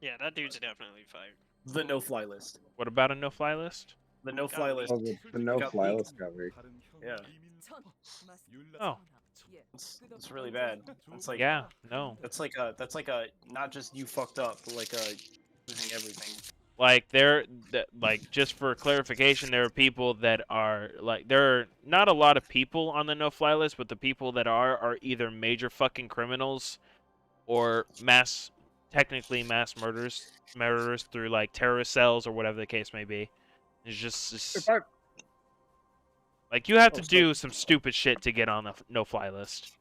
yeah, that dude's definitely fired. The no-fly list. What about a no-fly list? The no-fly list. Oh, the no-fly leaked. list cover. Yeah. Oh. It's really bad. It's like Yeah, no. that's like a not just you fucked up, but like a losing everything. Like like just for clarification, there are people that are like there are not a lot of people on the no-fly list, but the people that are either major fucking criminals or technically mass murderers through like terrorist cells or whatever the case may be. It's like you have to do some stupid shit to get on the no-fly list.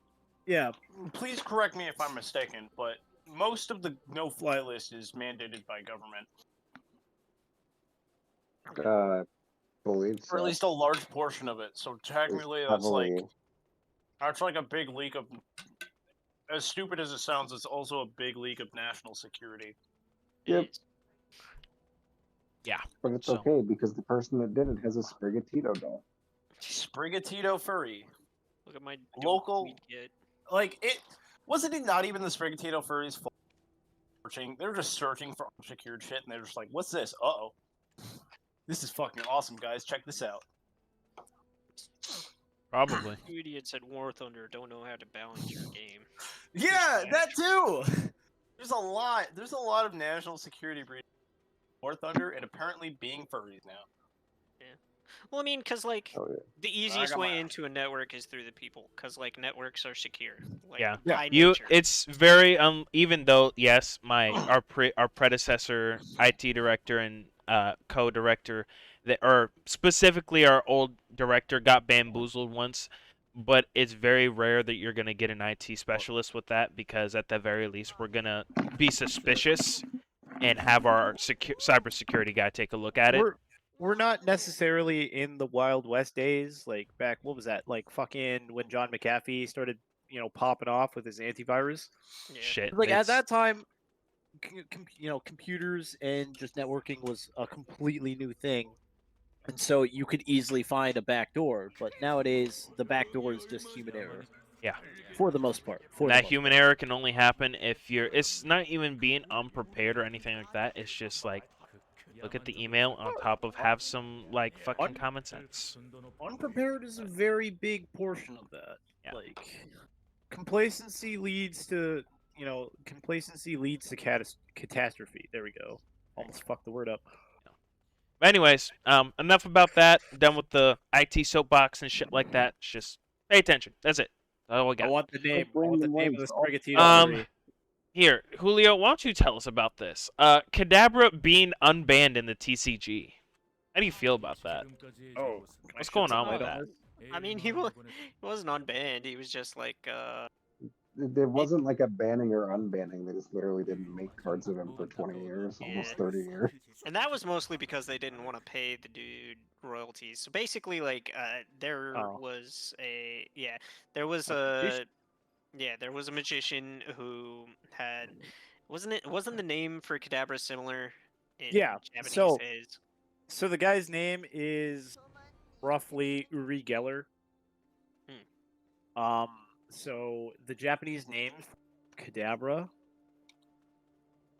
Yeah, please correct me if I'm mistaken, but most of the no-fly list is mandated by government, Believe so. or at least a large portion of it. So technically, that's like a big leak of. As stupid as it sounds, it's also a big leak of national security. Yep. Yeah. But it's So- okay because the person that did it has a Sprigatito doll. Sprigatito furry. Look at my Local- tweet kit. Like, it wasn't it not even the Sprigatito furries searching. They were just searching for unsecured shit, and they're just like, "What's this? Uh-oh, this is fucking awesome, guys! Check this out." Probably. You idiots at War Thunder don't know how to balance your game. Yeah, that too. There's a lot of national security breaches in War Thunder, and apparently being furries now. Well, I mean, because like Oh, yeah. the easiest got way my- into a network is through the people, because like networks are secure. Like, Yeah. Yeah. by nature. It's very even though yes, our predecessor IT director and co-director or specifically our old director got bamboozled once, but it's very rare that you're going to get an IT specialist with that because at the very least we're going to be suspicious and have our cybersecurity guy take a look at it. We're not necessarily in the Wild West days, like back, what was that, like fucking when John McAfee started, popping off with his antivirus. Yeah. Shit. Like at it's- that time, computers and just networking was a completely new thing, and so you could easily find a backdoor. But nowadays, the backdoor is just human error. Yeah. For the most part. that human error can only happen if it's not even being unprepared or anything like that. It's just like look at the email on top of have some like fucking common sense. Unprepared is a very big portion of that. Yeah. Like complacency leads to catastrophe. There we go. Almost fucked the word up. But anyways, enough about that. Done with the IT soapbox and shit like that. It's just pay attention. That's it. That's all we I got. want the name. I want the name of the Sprigatito. furry. Here, Julio, why don't you tell us about this? Kadabra being unbanned in the TCG. How do you feel about that? Oh, What's going on with that? I mean, he wasn't unbanned. He was just like, There wasn't like a banning or unbanning. They just literally didn't make cards of him for 20 years, almost Yeah. 30 years. and that was mostly because they didn't want to pay the dude royalties. So basically, like, there Oh. was a there was a magician who had wasn't the name for Kadabra similar in Yeah, Japanese so- days? So the guy's name is roughly Uri Geller. So the Japanese name Kadabra.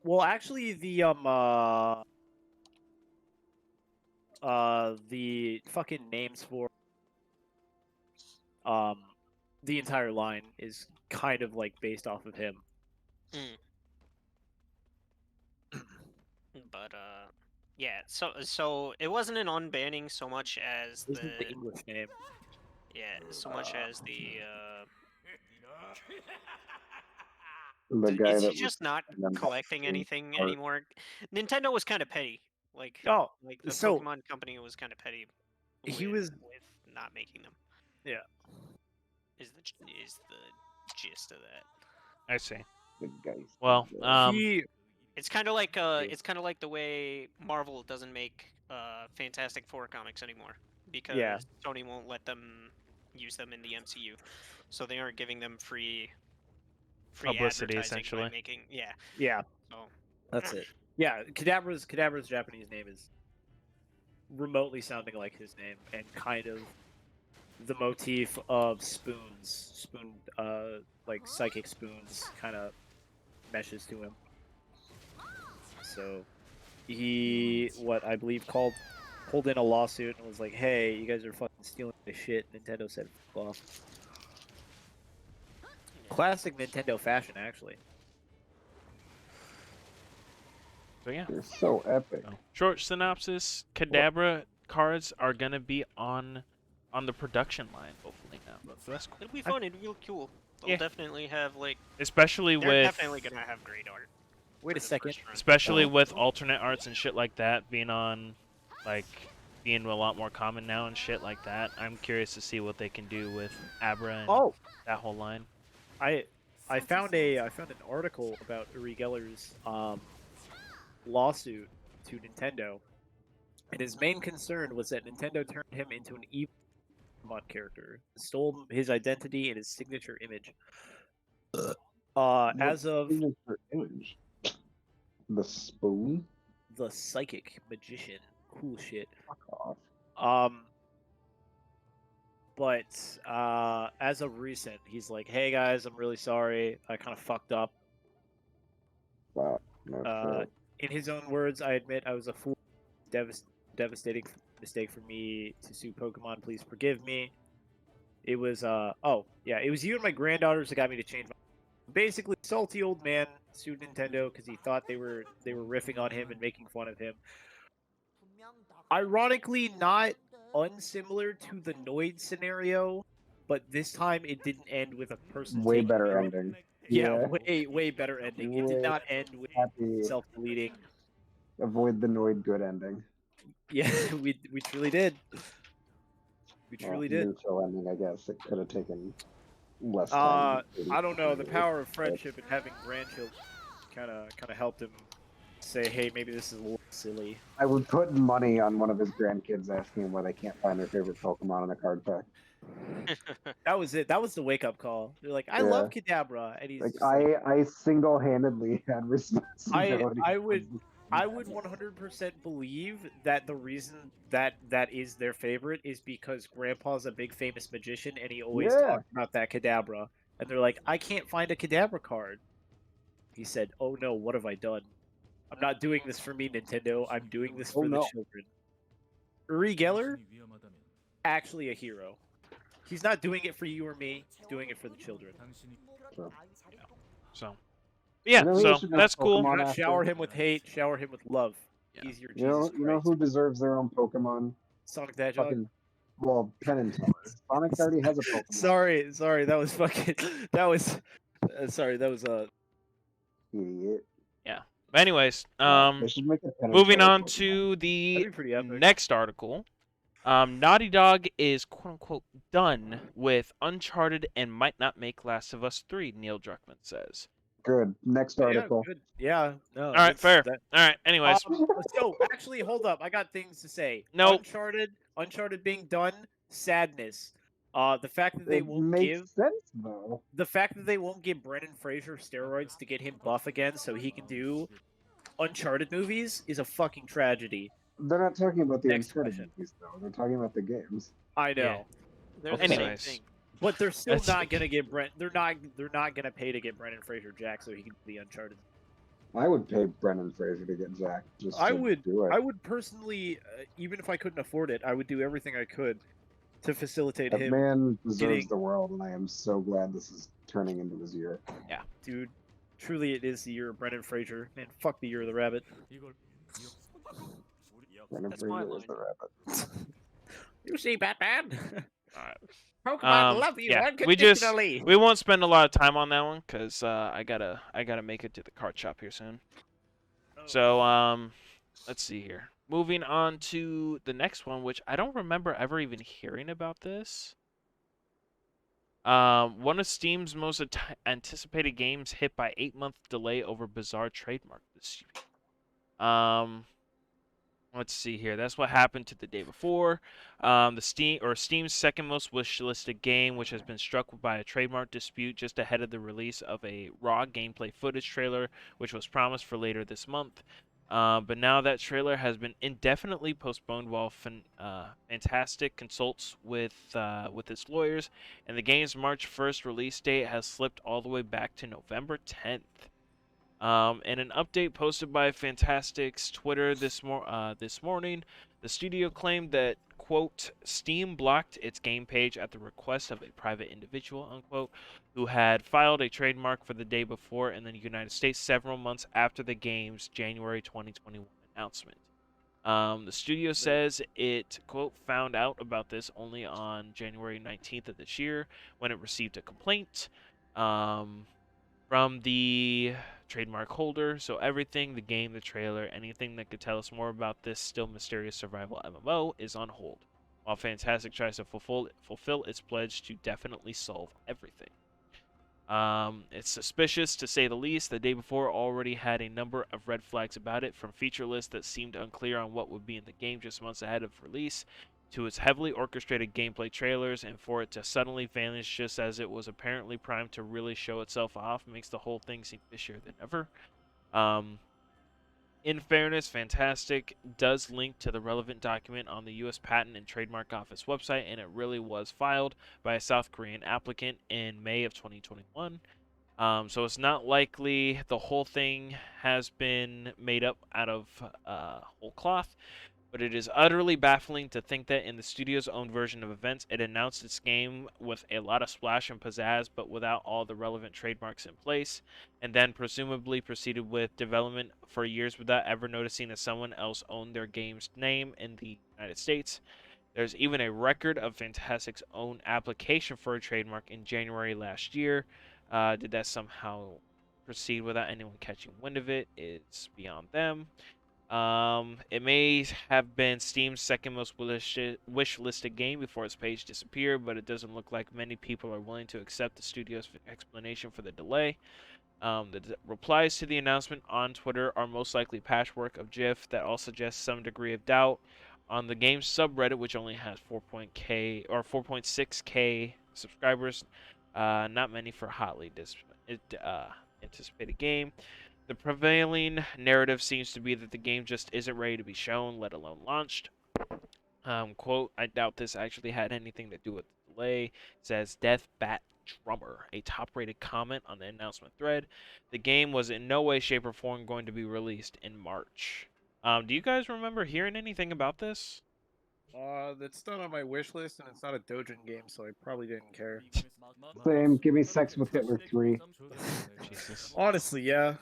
Well, actually, the fucking names for the entire line is kind of like based off of him. But Yeah, so it wasn't an unbanning so much as This is the the English name. so much as the The guy is he that was just not and then collecting Phishing anything art. anymore? Nintendo was kind of petty. Oh, Like the so Pokemon company was kind of petty he with, was with not making them. Yeah. Is the gist of that. I see. The guy. Well, he It's kind of like the way Marvel doesn't make Fantastic Four comics anymore because Yeah. Sony won't let them use them in the MCU, so they aren't giving them free Publicity, advertising essentially. by making yeah, So that's it. Yeah, Kadabra's Japanese name is remotely sounding like his name, and kind of the motif of like psychic spoons, kind of meshes to him. So he, what I believe, pulled in a lawsuit and was like, "Hey, you guys are fucking stealing my shit." Nintendo said, "Fuck off." Classic Nintendo fashion, actually. So yeah. They're so epic. So, short synopsis: Kadabra cards are gonna be on the production line, hopefully now. So that's cool. it'll be fun. It'll be cool. They'll Yeah. definitely have Especially they're with definitely gonna have great art. Wait a for the second. first run. especially with alternate arts and shit like that being on, like, being a lot more common now and shit like that. I'm curious to see what they can do with Abra and Oh, that whole line. I found an article about Uri Geller's lawsuit to Nintendo, and his main concern was that Nintendo turned him into an evil Pokemon character, stole his identity and his signature image. As of Signature image. The spoon. the psychic magician, cool shit. Fuck off. But as of recent, he's like, "Hey guys, I'm really sorry. I kind of fucked up." Wow. No In his own words, "I admit I was a fool. Devastating mistake for me to sue Pokemon. Please forgive me. It was it was you and my granddaughters that got me to change my." Basically, salty old man sued Nintendo because he thought they were riffing on him and making fun of him. Ironically, not unsimilar to the Noid scenario, but this time it didn't end with a person Way taking better their own- ending. Yeah, way better ending. It did Way not end with happy. self-deleting. Avoid the Noid good ending. Yeah, we truly did. We truly did. Neutral ending, I guess. It could have taken less time. I don't know. The power of friendship and having grandchildren kind of helped him say, "Hey, maybe this is a little silly." I would put money on one of his grandkids asking him why they can't find their favorite Pokemon in a card pack. That was it. That was the wake-up call. They're like, "I love Kadabra," and he's Like just like, I single-handedly had responsibility. I would 100% believe that the reason that is their favorite is because Grandpa's a big famous magician and he always talks about that Kadabra. And they're like, "I can't find a Kadabra card." He said, "Oh no, what have I done? I'm not doing this for me, Nintendo. I'm doing this for the children." Uri Geller, actually a hero. He's not doing it for you or me. He's doing it for the children. So, yeah, so that's cool. Pokemon Not shower him with hate. Shower him with love. Yeah. He's your You know, Jesus you know Christ. who deserves their own Pokemon? Sonic the Hedgehog. Fucking, well, Penn and Teller. Sonic already has a Pokemon. Sorry, that was fucking. That was. Sorry, that was Idiot. But anyways, They should make a Penn and moving Teller on Pokemon. to That'd the be pretty epic. next article. Naughty Dog is quote unquote done with Uncharted and might not make Last of Us 3, Neil Druckmann says. Good. Next article. Yeah, good. Yeah. No. All right, fair. All right, anyways. So actually, hold up. I got things to say. Nope. Uncharted being done. Sadness. The fact that they It won't makes give sense though. the fact that they won't give Brendan Fraser steroids to get him buff again so he can do Uncharted movies is a fucking tragedy. They're not talking about the Next Uncharted question. movies though. They're talking about the games. I know. They're the Anyways. same thing. But they're still That's- not gonna get They're not gonna pay to get Brendan Fraser Jack so he can do the Uncharted. I would pay Brendan Fraser to get Jack. Just to do it. I would personally, even if I couldn't afford it, I would do everything I could to facilitate That him. man deserves getting- the world, and I am so glad this is turning into his year. Dude, truly, it is the year of Brendan Fraser. Man, fuck the year of the rabbit. Running That's for my you is line. the rabbit. You see, Batman? Alright. Pokemon love you Yeah, unconditionally. we won't spend a lot of time on that one because I gotta make it to the card shop here soon. So let's see here. Moving on to the next one, which I don't remember ever even hearing about this. One of Steam's most anticipated games hit by 8-month delay over bizarre trademark dispute. Let's see here. That's what happened to the day before. Steam's second most wishlisted game, which has been struck by a trademark dispute just ahead of the release of a raw gameplay footage trailer, which was promised for later this month. But now that trailer has been indefinitely postponed while Fantastic consults with its lawyers, and the game's March 1st release date has slipped all the way back to November 10th. In an update posted by Fantastic's Twitter this morning, the studio claimed that, quote, Steam blocked its game page at the request of a private individual, unquote, who had filed a trademark for the day before in the United States several months after the game's January 2021 announcement. The studio says it, quote, found out about this only on January 19th of this year when it received a complaint. From the trademark holder, so everything, the game, the trailer, anything that could tell us more about this still mysterious survival MMO is on hold, while Fantastic tries to fulfill its pledge to definitely solve everything. It's suspicious, to say the least. The day before already had a number of red flags about it, from feature lists that seemed unclear on what would be in the game just months ahead of release, to its heavily orchestrated gameplay trailers, and for it to suddenly vanish just as it was apparently primed to really show itself off makes the whole thing seem fishier than ever. In fairness, Fantastic does link to the relevant document on the U.S. Patent and Trademark Office website, and it really was filed by a South Korean applicant in May of 2021. So it's not likely the whole thing has been made up out of whole cloth. But it is utterly baffling to think that in the studio's own version of events, it announced its game with a lot of splash and pizzazz, but without all the relevant trademarks in place, and then presumably proceeded with development for years without ever noticing that someone else owned their game's name in the United States. There's even a record of Fantastic's own application for a trademark in January last year. Did that somehow proceed without anyone catching wind of it? It's beyond them. It may have been Steam's second most wish-listed game before its page disappeared, but it doesn't look like many people are willing to accept the studio's explanation for the delay. The replies to the announcement on Twitter are most likely patchwork of GIF that all suggest some degree of doubt. On the game's subreddit, which only has 4.6k subscribers, not many for a hotly anticipated game. The prevailing narrative seems to be that the game just isn't ready to be shown, let alone launched. Quote, I doubt this actually had anything to do with the delay, says Death Bat Drummer, a top-rated comment on the announcement thread. The game was in no way, shape, or form going to be released in March. Do you guys remember hearing anything about this? That's not on my wish list, and it's not a Dojin game, so I probably didn't care. Same. Give me Sex with Hitler 3. Jesus. Honestly, yeah.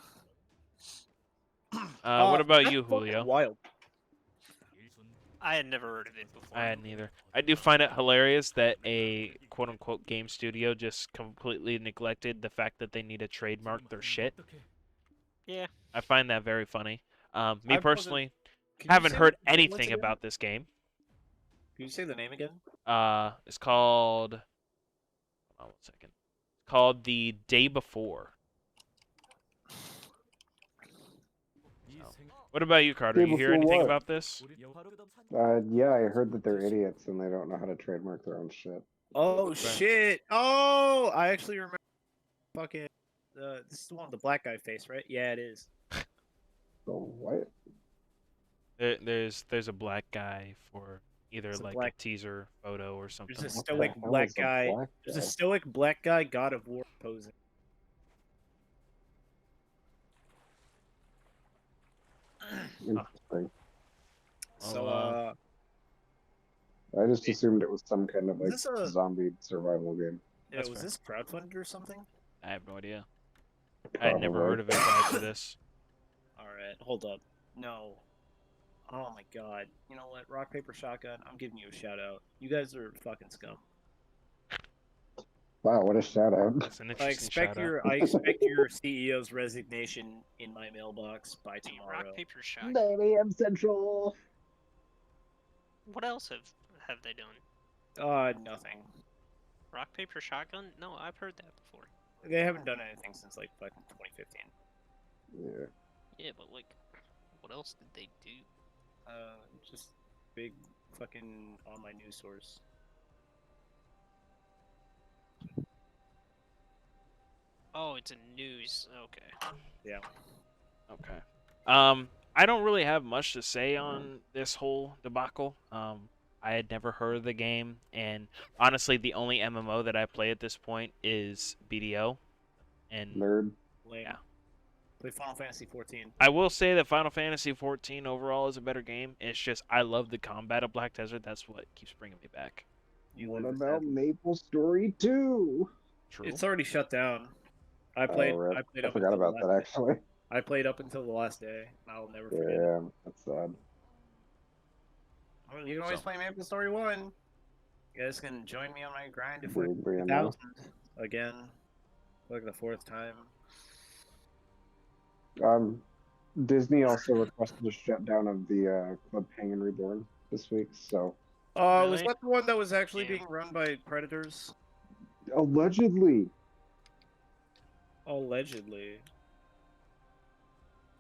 What about that's you, fucking Julio? Wild. I had never heard of it before. I hadn't either. I do find it hilarious that a quote-unquote game studio just completely neglected the fact that they need to trademark their shit. Yeah. I find that very funny. Me I personally, Can you haven't say heard the name once anything again? about this game. Can you say the name again? It's called... Hold on 1 second. It's called The Day Before. What about you, Carter? Day You hear Before anything what? about this? Yeah, I heard that they're idiots and they don't know how to trademark their own shit. Oh shit! Oh, I actually remember. Fucking. This is the one with the black guy face, right? Yeah, it is. So what? There's a black guy for either There's a like black- a teaser photo or something. There's a What the stoic hell black is a guy. black There's a guy? stoic black guy, God of War posing. Interesting. So, I just assumed it was some kind of like Is this a- zombie survival game. yeah, That's was fair. this crowdfunded or something? I have no idea. I had never Probably. heard of it prior to this. All right, hold up. No. Oh my god. You know what? Rock, paper, shotgun. I'm giving you a shout out. You guys are fucking scum. Wow, what a shout out. That's an interesting shout out. I expect your CEO's resignation in my mailbox by Team tomorrow. rock paper shotgun. 9 a.m. Central. What else have they done? Nothing. Rock paper shotgun? No, I've heard that before. They haven't done anything since like fucking 2015. Yeah. Yeah, but like, what else did they do? Just big fucking online news source. Oh, it's a news. Okay. Yeah. Okay. I don't really have much to say on this whole debacle. I had never heard of the game, and honestly, the only MMO that I play at this point is BDO. And Nerd. Lame. Yeah. Play Final Fantasy 14. I will say that Final Fantasy 14 overall is a better game. It's just I love the combat of Black Desert. That's what keeps bringing me back. What about Maple Story 2? True. It's already shut down. I Oh, played. rip. I played I up forgot until the about that last day. actually. I played up until the last day. And I'll never forget it. Yeah, that's sad. Well, you can always So- play Maple Story 1. You guys can join me on my grind to Bring it up. 40,000 again. Like the 4th time. Disney also requested a shutdown of the Club Penguin Reborn this week, so Was Really? that the one that was actually Damn. being run by predators? allegedly. Allegedly.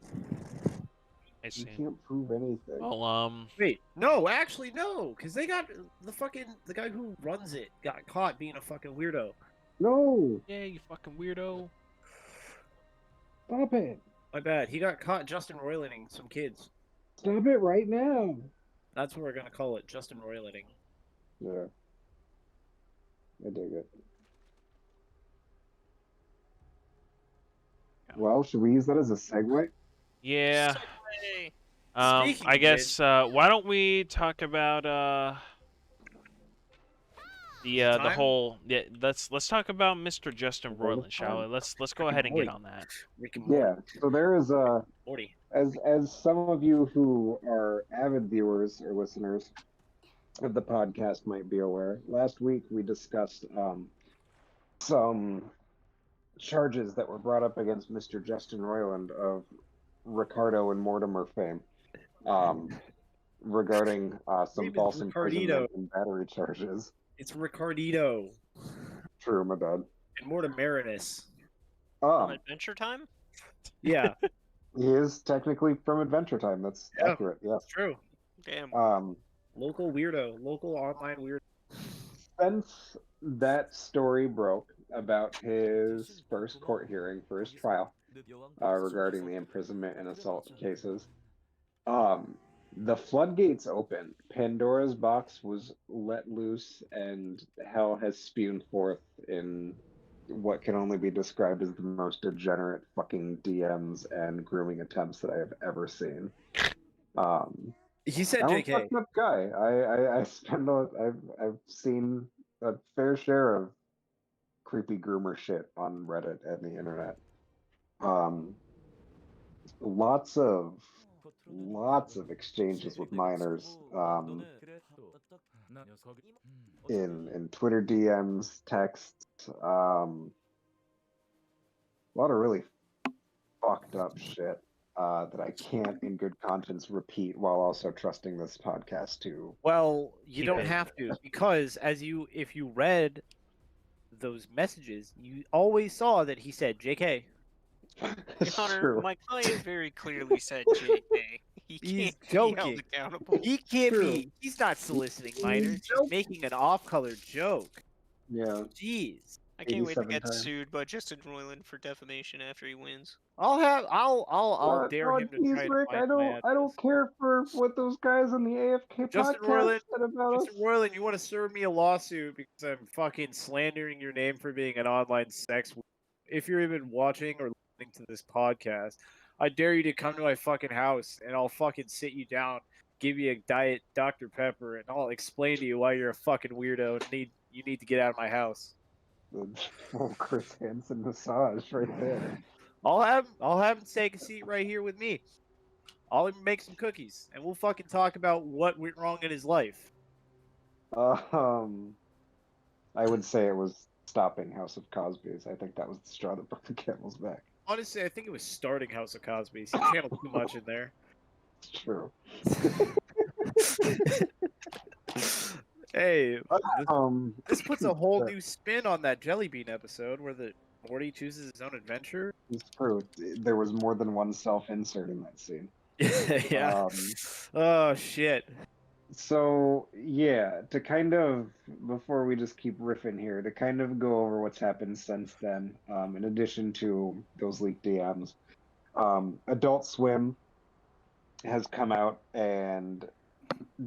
I You see. can't prove anything. Well, Wait, no, actually no, because they got the guy who runs it got caught being a fucking weirdo. No, yeah, you fucking weirdo. stop it. My bad. He got caught Justin Roilanding some kids. Stop it right now. That's what we're gonna call it, Justin Roilanding. Yeah. I dig it. Well, should we use that as a segue? Yeah. Segue. Speaking I of guess why don't we talk about the Time? whole let's talk about Mr. Justin Well, Roiland, shall we? time. Let's go ahead and get Morty. on that. Rick and Morty. Yeah. So there is Morty. as some of you who are avid viewers or listeners of the podcast might be aware, last week we discussed some charges that were brought up against Mr. Justin Roiland of Ricardo and Mortimer fame, regarding some Name is false Ricardito. imprisonment and battery charges. It's Ricardito True, my bad. and Mortimarinus. Adventure Time? Yeah, He is technically from Adventure Time. That's Yeah. accurate. Yes. it's true. Damn. Local weirdo. Local online weirdo. Since that story broke about his first court hearing for his trial regarding the imprisonment and assault cases, the floodgates opened. Pandora's box was let loose, and hell has spewed forth in what can only be described as the most degenerate fucking DMs and grooming attempts that I have ever seen. He said I'm a JK. fucked up guy. I've seen a fair share of creepy groomer shit on Reddit and the internet. Lots of exchanges with minors in Twitter DMs, texts, a lot of really fucked up shit that I can't in good conscience repeat while also trusting this podcast to. Well, you Keep don't it. have to, because if you read those messages, you always saw that he said JK. It's Connor, true. my client very clearly said JK. He He's can't be held joking. accountable. He can't True. be. He's not soliciting minors. Nope. He's making an off-color joke. Yeah. Jeez. I can't wait to 87 get times. sued by Justin Roiland for defamation after he wins. I'll dare him to geez, try to Rick, find I my don't address. care for what those guys on the AFK Justin podcast Roiland- said about us. Mr. Roiland, you want to serve me a lawsuit because I'm fucking slandering your name for being an online sex worker. If you're even watching or listening to this podcast, I dare you to come to my fucking house and I'll fucking sit you down, give you a diet Dr. Pepper, and I'll explain to you why you're a fucking weirdo and you need to get out of my house. The full Chris Hansen massage right there. I'll have him take a seat right here with me. I'll make some cookies, and we'll fucking talk about what went wrong in his life. I would say it was stopping House of Cosby's. I think that was the straw that broke the camel's back. Honestly, I think it was starting House of Cosby's. He channeled too much in there. It's true. Hey, this puts a whole but new spin on that Jelly Bean episode where the Morty chooses his own adventure. it's true. There was more than one self-insert in that scene. Yeah. Um, Oh shit. So yeah, to kind of before we just keep riffing here, to kind of go over what's happened since then, in addition to those leaked DMs, Adult Swim has come out and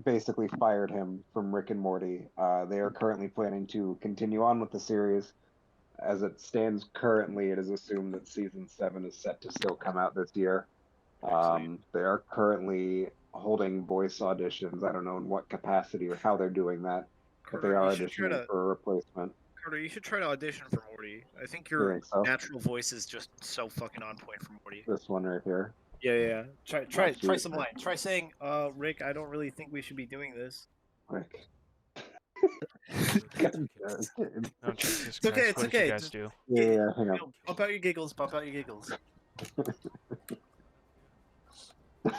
basically fired him from Rick and Morty. They are currently planning to continue on with the series. As it stands currently, it is assumed that season 7 is set to still come out this year. They are currently holding voice auditions. I don't know in what capacity or how they're doing that, but they Carter, are you should try auditioning to for a replacement. Carter, you should try to audition for Morty. I think You your think so? natural voice is just so fucking on point for Morty. This one right here. Yeah. Try geez. some line. Try saying, Rick, I don't really think we should be doing this. Rick. Oh, Jesus It's okay, Christ, it's what did okay. you guys Just- do? Yeah, hang on. Bump out your giggles, bump out your giggles.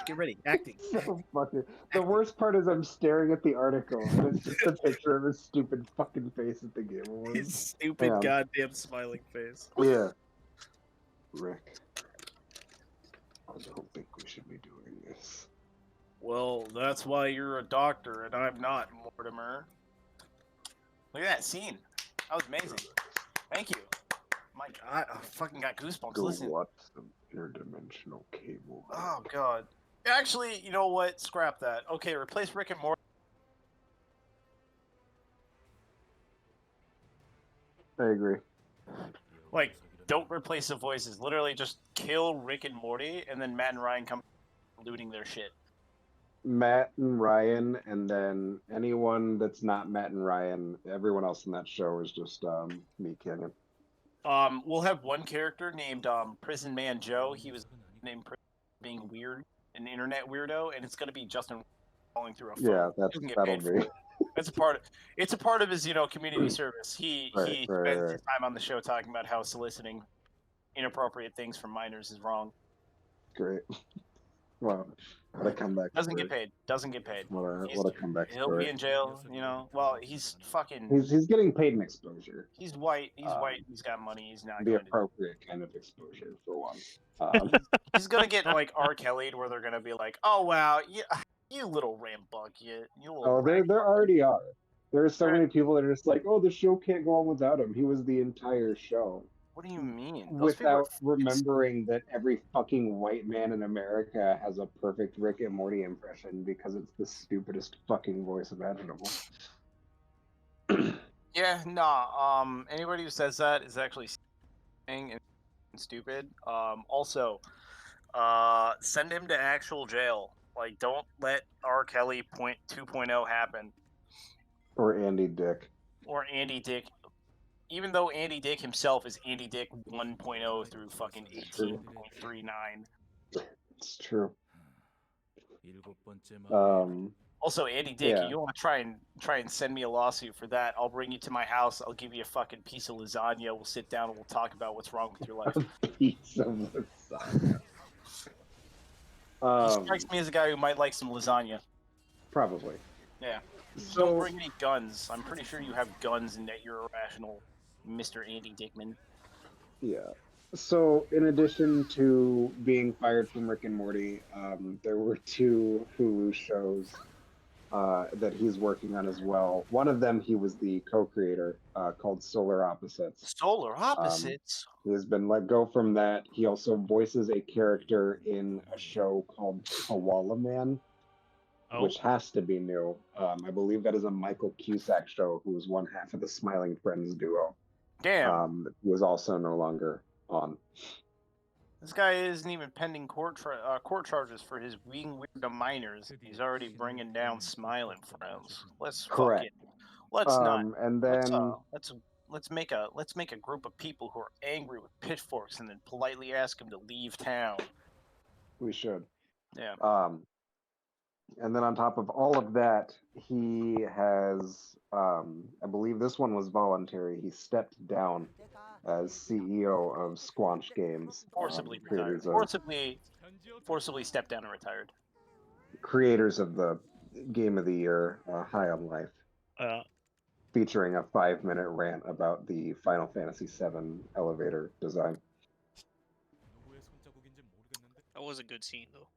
Get ready, acting. So fucking. The worst part is I'm staring at the article and it's just a picture of his stupid fucking face at the Game His Awards. stupid Hang on. goddamn smiling face. Yeah. Rick. I don't think we should be doing this. Well, that's why you're a doctor and I'm not, Mortimer. Look at that scene. That was amazing. Thank you. My God, I fucking got goosebumps. Go Listen. watch some interdimensional cable. Oh God. Actually, you know what? Scrap that. Okay, replace Rick and Morty. I agree. Like, don't replace the voices. Literally, just kill Rick and Morty, and then Matt and Ryan come looting their shit. Matt and Ryan, and then anyone that's not Matt and Ryan, everyone else in that show is just me Canyon. We'll have one character named Prison Man Joe. He was named being weird, an internet weirdo, and it's gonna be Justin falling through a phone. Yeah, He doesn't get that'll paid for be. it. That's a part. It's a part of his, community service. He Right. spends his time on the show talking about how soliciting inappropriate things from minors is wrong. Great. Well, what a comeback. Doesn't story. get paid. Doesn't get paid. What a comeback He'll story. be in jail. Well, he's fucking. He's getting paid in exposure. He's white. He's white. He's got money. He's not The going to. appropriate kind of exposure for one. He's gonna get like R. Kelly'd, where they're gonna be like, "Oh wow, you little rambuck, you little." Oh, there already are. There are so Right. many people that are just like, oh, the show can't go on without him. He was the entire show. What do you mean? Those people are Without remembering that every fucking white man in America has a perfect Rick and Morty impression because it's the stupidest fucking voice imaginable. Yeah, nah. Anybody who says that is actually saying and stupid. Also, send him to actual jail. Like, don't let R. Kelly 2.0 happen. Or Andy Dick. Or Andy Dick. Even though Andy Dick himself is Andy Dick 1.0 through fucking 18.39. It's true. Also, Andy Dick, Yeah. you want to try and send me a lawsuit for that? I'll bring you to my house. I'll give you a fucking piece of lasagna. We'll sit down and we'll talk about what's wrong with your life. A piece of lasagna. He strikes me as a guy who might like some lasagna. Probably. Yeah. So, Don't bring any guns. I'm pretty sure you have guns and that you're irrational, Mr. Andy Dickman. yeah. So, in addition to being fired from Rick and Morty, there were 2 Hulu shows that he's working on as well. One of them, he was the co-creator, called Solar Opposites. Solar Opposites? He has been let go from that. He also voices a character in a show called Koala Man, which has to be new. I believe that is a Michael Cusack show, who was one half of the Smiling Friends duo. Damn. He was also no longer on. This guy isn't even pending court charges for his being weird to minors. He's already bringing down Smiling Friends. Let's Correct. Let's not. And then Let's make a group of people who are angry with pitchforks and then politely ask him to leave town. we should. Yeah. And then on top of all of that, he has, I believe this one was voluntary. He stepped down as CEO of Squanch Games, Forcibly retired. creators of Forcibly stepped down and retired. creators of the Game of the Year, High on Life, featuring a 5-minute rant about the Final Fantasy VII elevator design. That was a good scene though.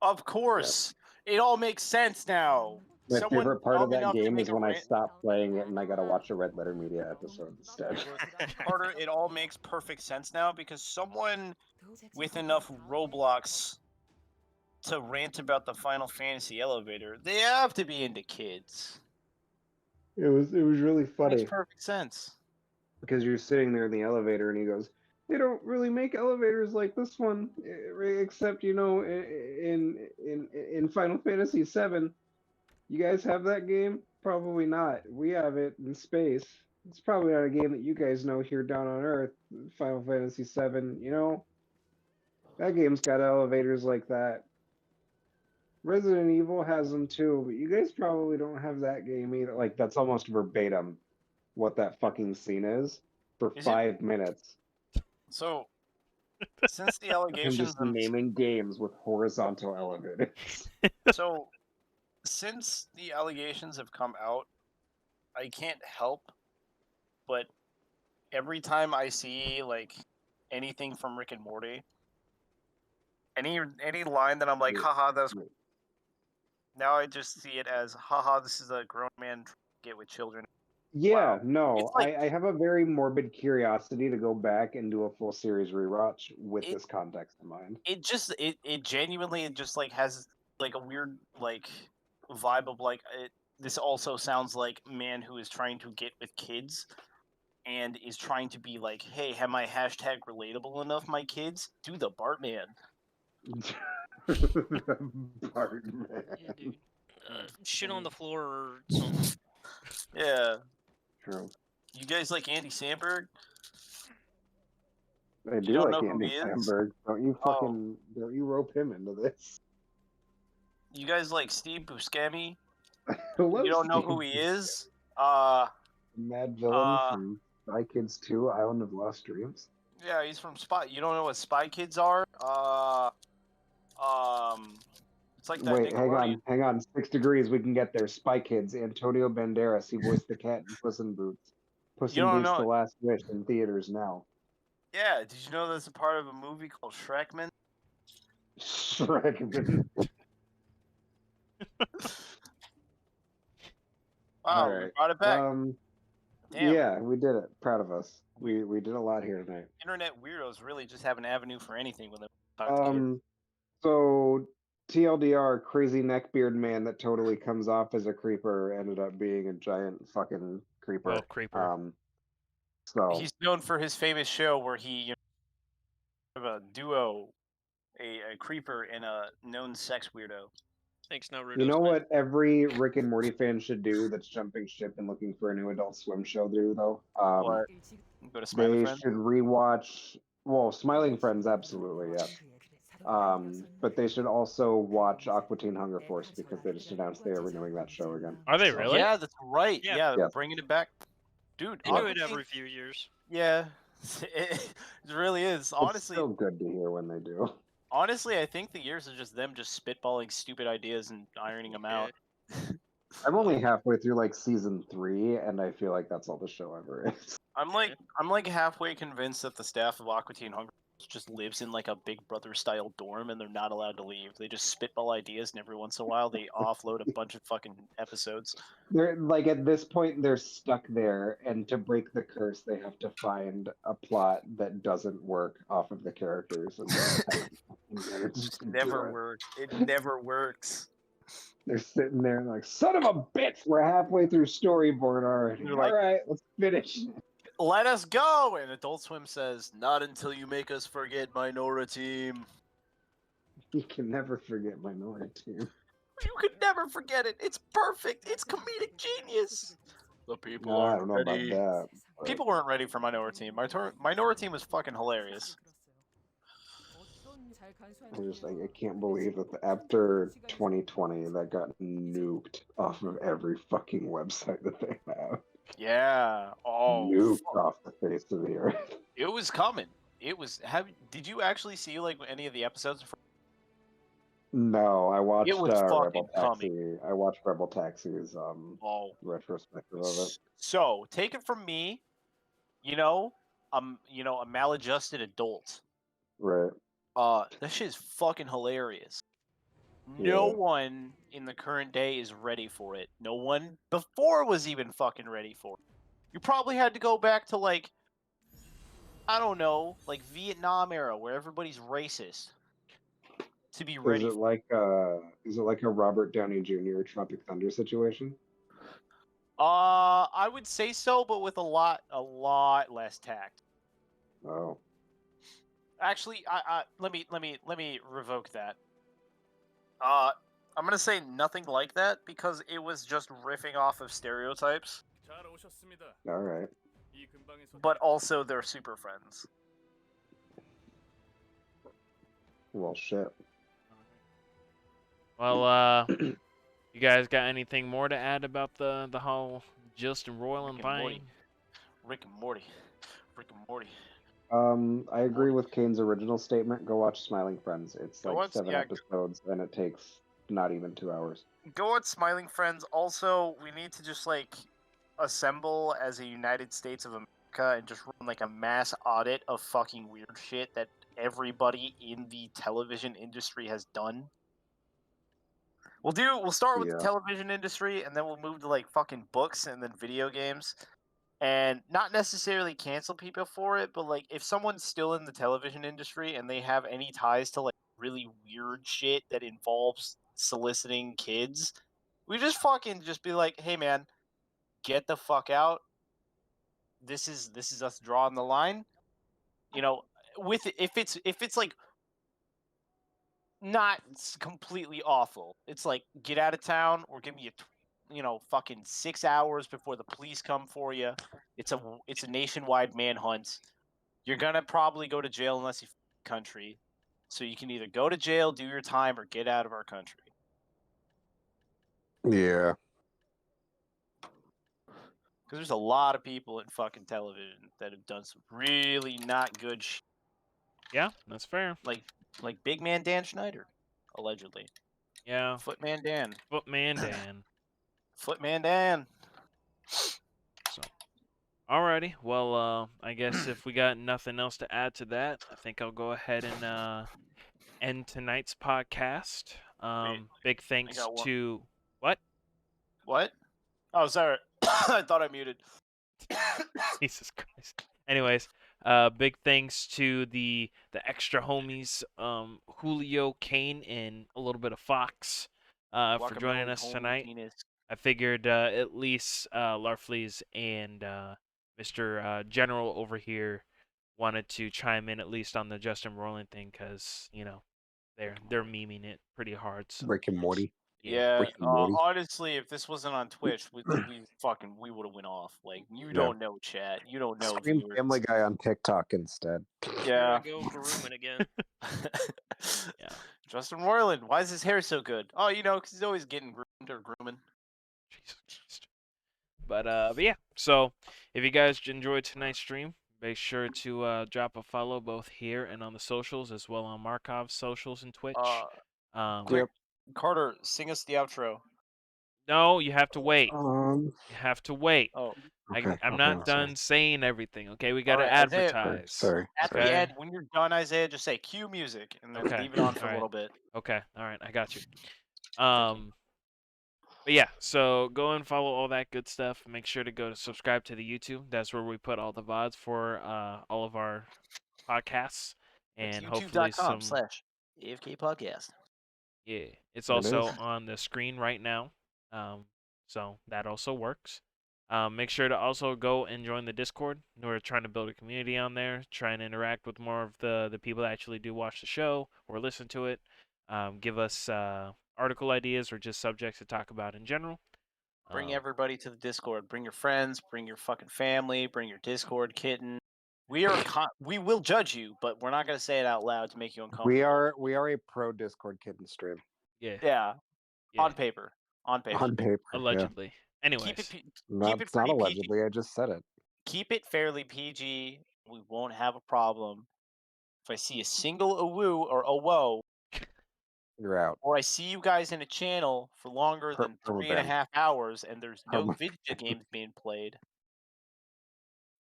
Of course, it all makes sense now. My Someone favorite part of dumb that enough to game make is a when I rant- stop playing it and I gotta watch a Red Letter Media episode instead. Carter, it all makes perfect sense now because someone with enough Roblox to rant about the Final Fantasy elevator, they have to be into kids. It was really It funny makes perfect sense. because you're sitting there in the elevator and he goes, "They don't really make elevators like this one, except in Final Fantasy VII. You guys have that game? Probably not. We have it in space. It's probably not a game that you guys know here down on Earth. Final Fantasy VII. You know, that game's got elevators like that. Resident Evil has them too, but you guys probably don't have that game either." Like that's almost verbatim what that fucking scene is for Is it- 5 minutes. So, since the I'm allegations just of naming games with horizontal elevators. so since the allegations have come out, I can't help but every time I see like anything from Rick and Morty, any line that I'm like, haha, that's now I just see it as, haha, this is a grown man trying to get with children. Yeah, Wow. no, It's like- I have a very morbid curiosity to go back and do a full series rewatch with It- this context in mind. It just it genuinely just like has like a weird like vibe of like this also sounds like man who is trying to get with kids and is trying to be like, hey, am I hashtag relatable enough, my kids? Do the Bartman. Pardon, man. Yeah, dude. Shit on the floor or something. Yeah. True. You guys like Andy Samberg? I do don't like know who Andy he is? Samberg. Don't you Oh. don't you rope him into this? You guys like Steve Buscemi? I love You don't know Steve who he is? Mad Villain from Spy Kids 2, Island of Lost Dreams. Yeah, he's from Spy. You don't know what Spy Kids are? It's like that Wait, Nickelodeon. hang on. 6 degrees, we can get there. Spy Kids, Antonio Banderas. He voiced the cat in Puss in Boots. Puss You in don't Boots: know- The Last Wish in theaters now. Yeah, did you know that's a part of a movie called Shrekman? Shrekman. Wow, we Alright. brought it back. Damn, Yeah, we did it. Proud of us. We did a lot here tonight. internet weirdos really just have an avenue for anything when they talk to kids. So TLDR, crazy neckbeard man that totally comes off as a creeper ended up being a giant fucking creeper. Well, creeper. So He's known for his famous show where he have a duo, a creeper and a known sex weirdo. Thanks, Naruto. you know what every Rick and Morty fan should do that's jumping ship and looking for a new Adult Swim show do though? What? Go to Smiley They Friends? should rewatch. Well, Smiling Friends, absolutely, yes. But they should also watch Aqua Teen Hunger Force because they just announced they are renewing that show again. Are they really? Yeah, that's right. Yeah. Yeah, Yeah. bringing it back. Dude, They do Aqua it Teen- every few years. Yeah, it really is. It's Honestly, still good to hear when they do. honestly, I think the years are just them just spitballing stupid ideas and ironing them out. I'm only halfway through like season 3, and I feel like that's all the show ever is. I'm like halfway convinced that the staff of Aqua Teen Hunger just lives in like a Big Brother style dorm and they're not allowed to leave. They just spitball ideas and every once in a while they offload a bunch of fucking episodes. They're like at this point they're stuck there, and to break the curse, they have to find a plot that doesn't work off of the characters. And It just never works. It never works. They're sitting there like, son of a bitch, we're halfway through storyboard already. They're like- All right, let's finish. Let us go! And Adult Swim says, not until you make us forget Minority. You can never forget Minority. You could never forget it. It's perfect. It's comedic genius. The people No, I aren't don't know ready. about that. but- People weren't ready for Minority. Minority was fucking hilarious. I can't believe that after 2020, that got nuked off of every fucking website that they have. Yeah. Oh, Nuked fuck. off the face of the earth. It was coming. It was. Did you actually see like any of the episodes? No, I watched was fucking Rebel Taxi. I watched Rebel Taxi's Oh. retrospective of it. So take it from me, a maladjusted adult. Right. That shit is fucking hilarious. Yeah. No one in the current day is ready for it. No one before was even fucking ready for it. You probably had to go back to like, I don't know, like Vietnam era where everybody's racist to be ready. Is it like a Robert Downey Jr. Tropic Thunder situation? I would say so, but with a lot less tact. Oh. Actually, let me revoke that. I'm gonna say nothing like that because it was just riffing off of stereotypes. All right. But also they're super friends. Well, shit. Well, you guys got anything more to add about the whole Justin Roiland Rick and Morty. thing? Rick and Morty. Rick and Morty. I agree with Kane's original statement. Go watch Smiling Friends. It's Go like watch- 7 yeah, episodes, and it takes not even 2 hours. Go at Smiling Friends. Also, we need to just like assemble as a United States of America and just run like a mass audit of fucking weird shit that everybody in the television industry has done. We'll start with the Yeah. television industry and then we'll move to like fucking books and then video games. And not necessarily cancel people for it, but like if someone's still in the television industry and they have any ties to like really weird shit that involves soliciting kids, we just fucking just be like, hey man, get the fuck out. This is us drawing the line. With if it's like not completely awful, it's like get out of town or give me fucking 6 hours before the police come for you. It's a nationwide manhunt. You're gonna probably go to jail unless you country. So you can either go to jail, do your time, or get out of our country. Yeah. Because there's a lot of people in fucking television that have done some really not good shit. Yeah, that's fair. Like Big Man Dan Schneider, allegedly. Yeah. Footman Dan. Footman Dan. Footman Dan. So, alrighty. Well, I guess if we got nothing else to add to that, I think I'll go ahead and end tonight's podcast. Big thanks got one. to what? What? Oh, sorry. I thought I muted. Jesus Christ. Anyways, big thanks to the extra homies, Julio, Kane, and a little bit of Fox, for joining us tonight. I figured at least Larfleeze and Mr. General over here wanted to chime in at least on the Justin Roiland thing because they're memeing it pretty hard. So. Rick and Morty. Yeah, Rick and Morty. honestly, if this wasn't on Twitch, we would have went off. Like you don't know chat, you don't know. Stream Family Guy on TikTok instead. Yeah. Go grooming again. Yeah. Justin Roiland, why is his hair so good? Oh, because he's always getting groomed or grooming. Jesus Christ. But yeah. So if you guys enjoyed tonight's stream, make sure to drop a follow both here and on the socials, as well on Markov's socials and Twitch. Quick, Carter, sing us the outro. No, you have to wait. You have to wait. Oh, okay. I'm not done saying everything. Okay, we gotta advertise. Sorry. At the end, when you're done, Isaiah, just say cue music and then leave it on for a little bit. Okay, all right, I got you. But yeah, so go and follow all that good stuff. Make sure to go to subscribe to the YouTube. That's where we put all the VODs for all of our podcasts, and hopefully some youtube.com/AFK podcast. Yeah, it's also on the screen right now, so that also works. Make sure to also go and join the Discord. We're trying to build a community on there, trying to interact with more of the people that actually do watch the show or listen to it. Give us article ideas or just subjects to talk about in general. Bring everybody to the Discord. Bring your friends, bring your fucking family, bring your Discord kitten. We will judge you, but we're not gonna say it out loud to make you uncomfortable. We are a pro Discord kitten stream. Yeah. Yeah. Yeah. On paper. On paper. On paper. Allegedly. Anyways. Keep it It's not pretty allegedly. PG. I just said it. Keep it fairly PG. We won't have a problem. If I see a single awoo or a whoa, You're out. or I see you guys in a channel for longer than Permaban. 3.5 hours and there's no Perma- video games being played,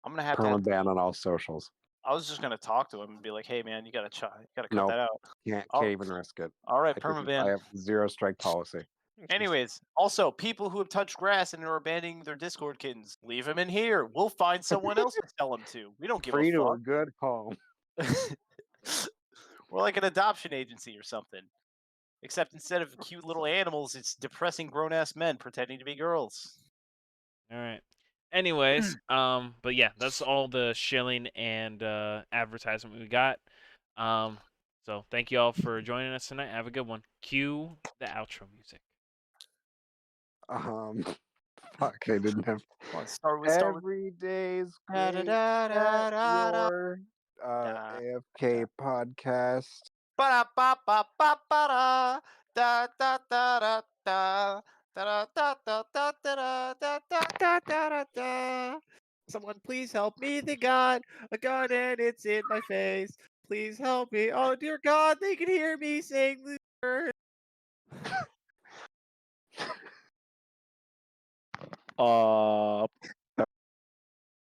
I'm gonna have to. Permaban on all socials. I was just gonna talk to him and be like, "Hey, man, you gotta cut Nope. that out." Can't Oh. even risk it. All right, I permaban. have 0 strike policy. Anyways, also people who have touched grass and are abandoning their Discord kittens, leave them in here. We'll find someone else to sell them to. We don't give Free a to fuck. a good home. We're like an adoption agency or something. Except instead of cute little animals, it's depressing grown ass men pretending to be girls. All right. Anyways, but yeah, that's all the shilling and advertisement we got. So thank you all for joining us tonight. Have a good one. Cue the outro music. Fuck, I didn't have. Start with Every day's great at your AFK podcast. Ba-da-ba-ba-ba-ba-da, da-da-da-da-da, da-da-da-da-da-da-da-da-da-da-da. Someone please help me. They got a gun and it's in my face. Please help me. Oh dear God, they can hear me saying the word.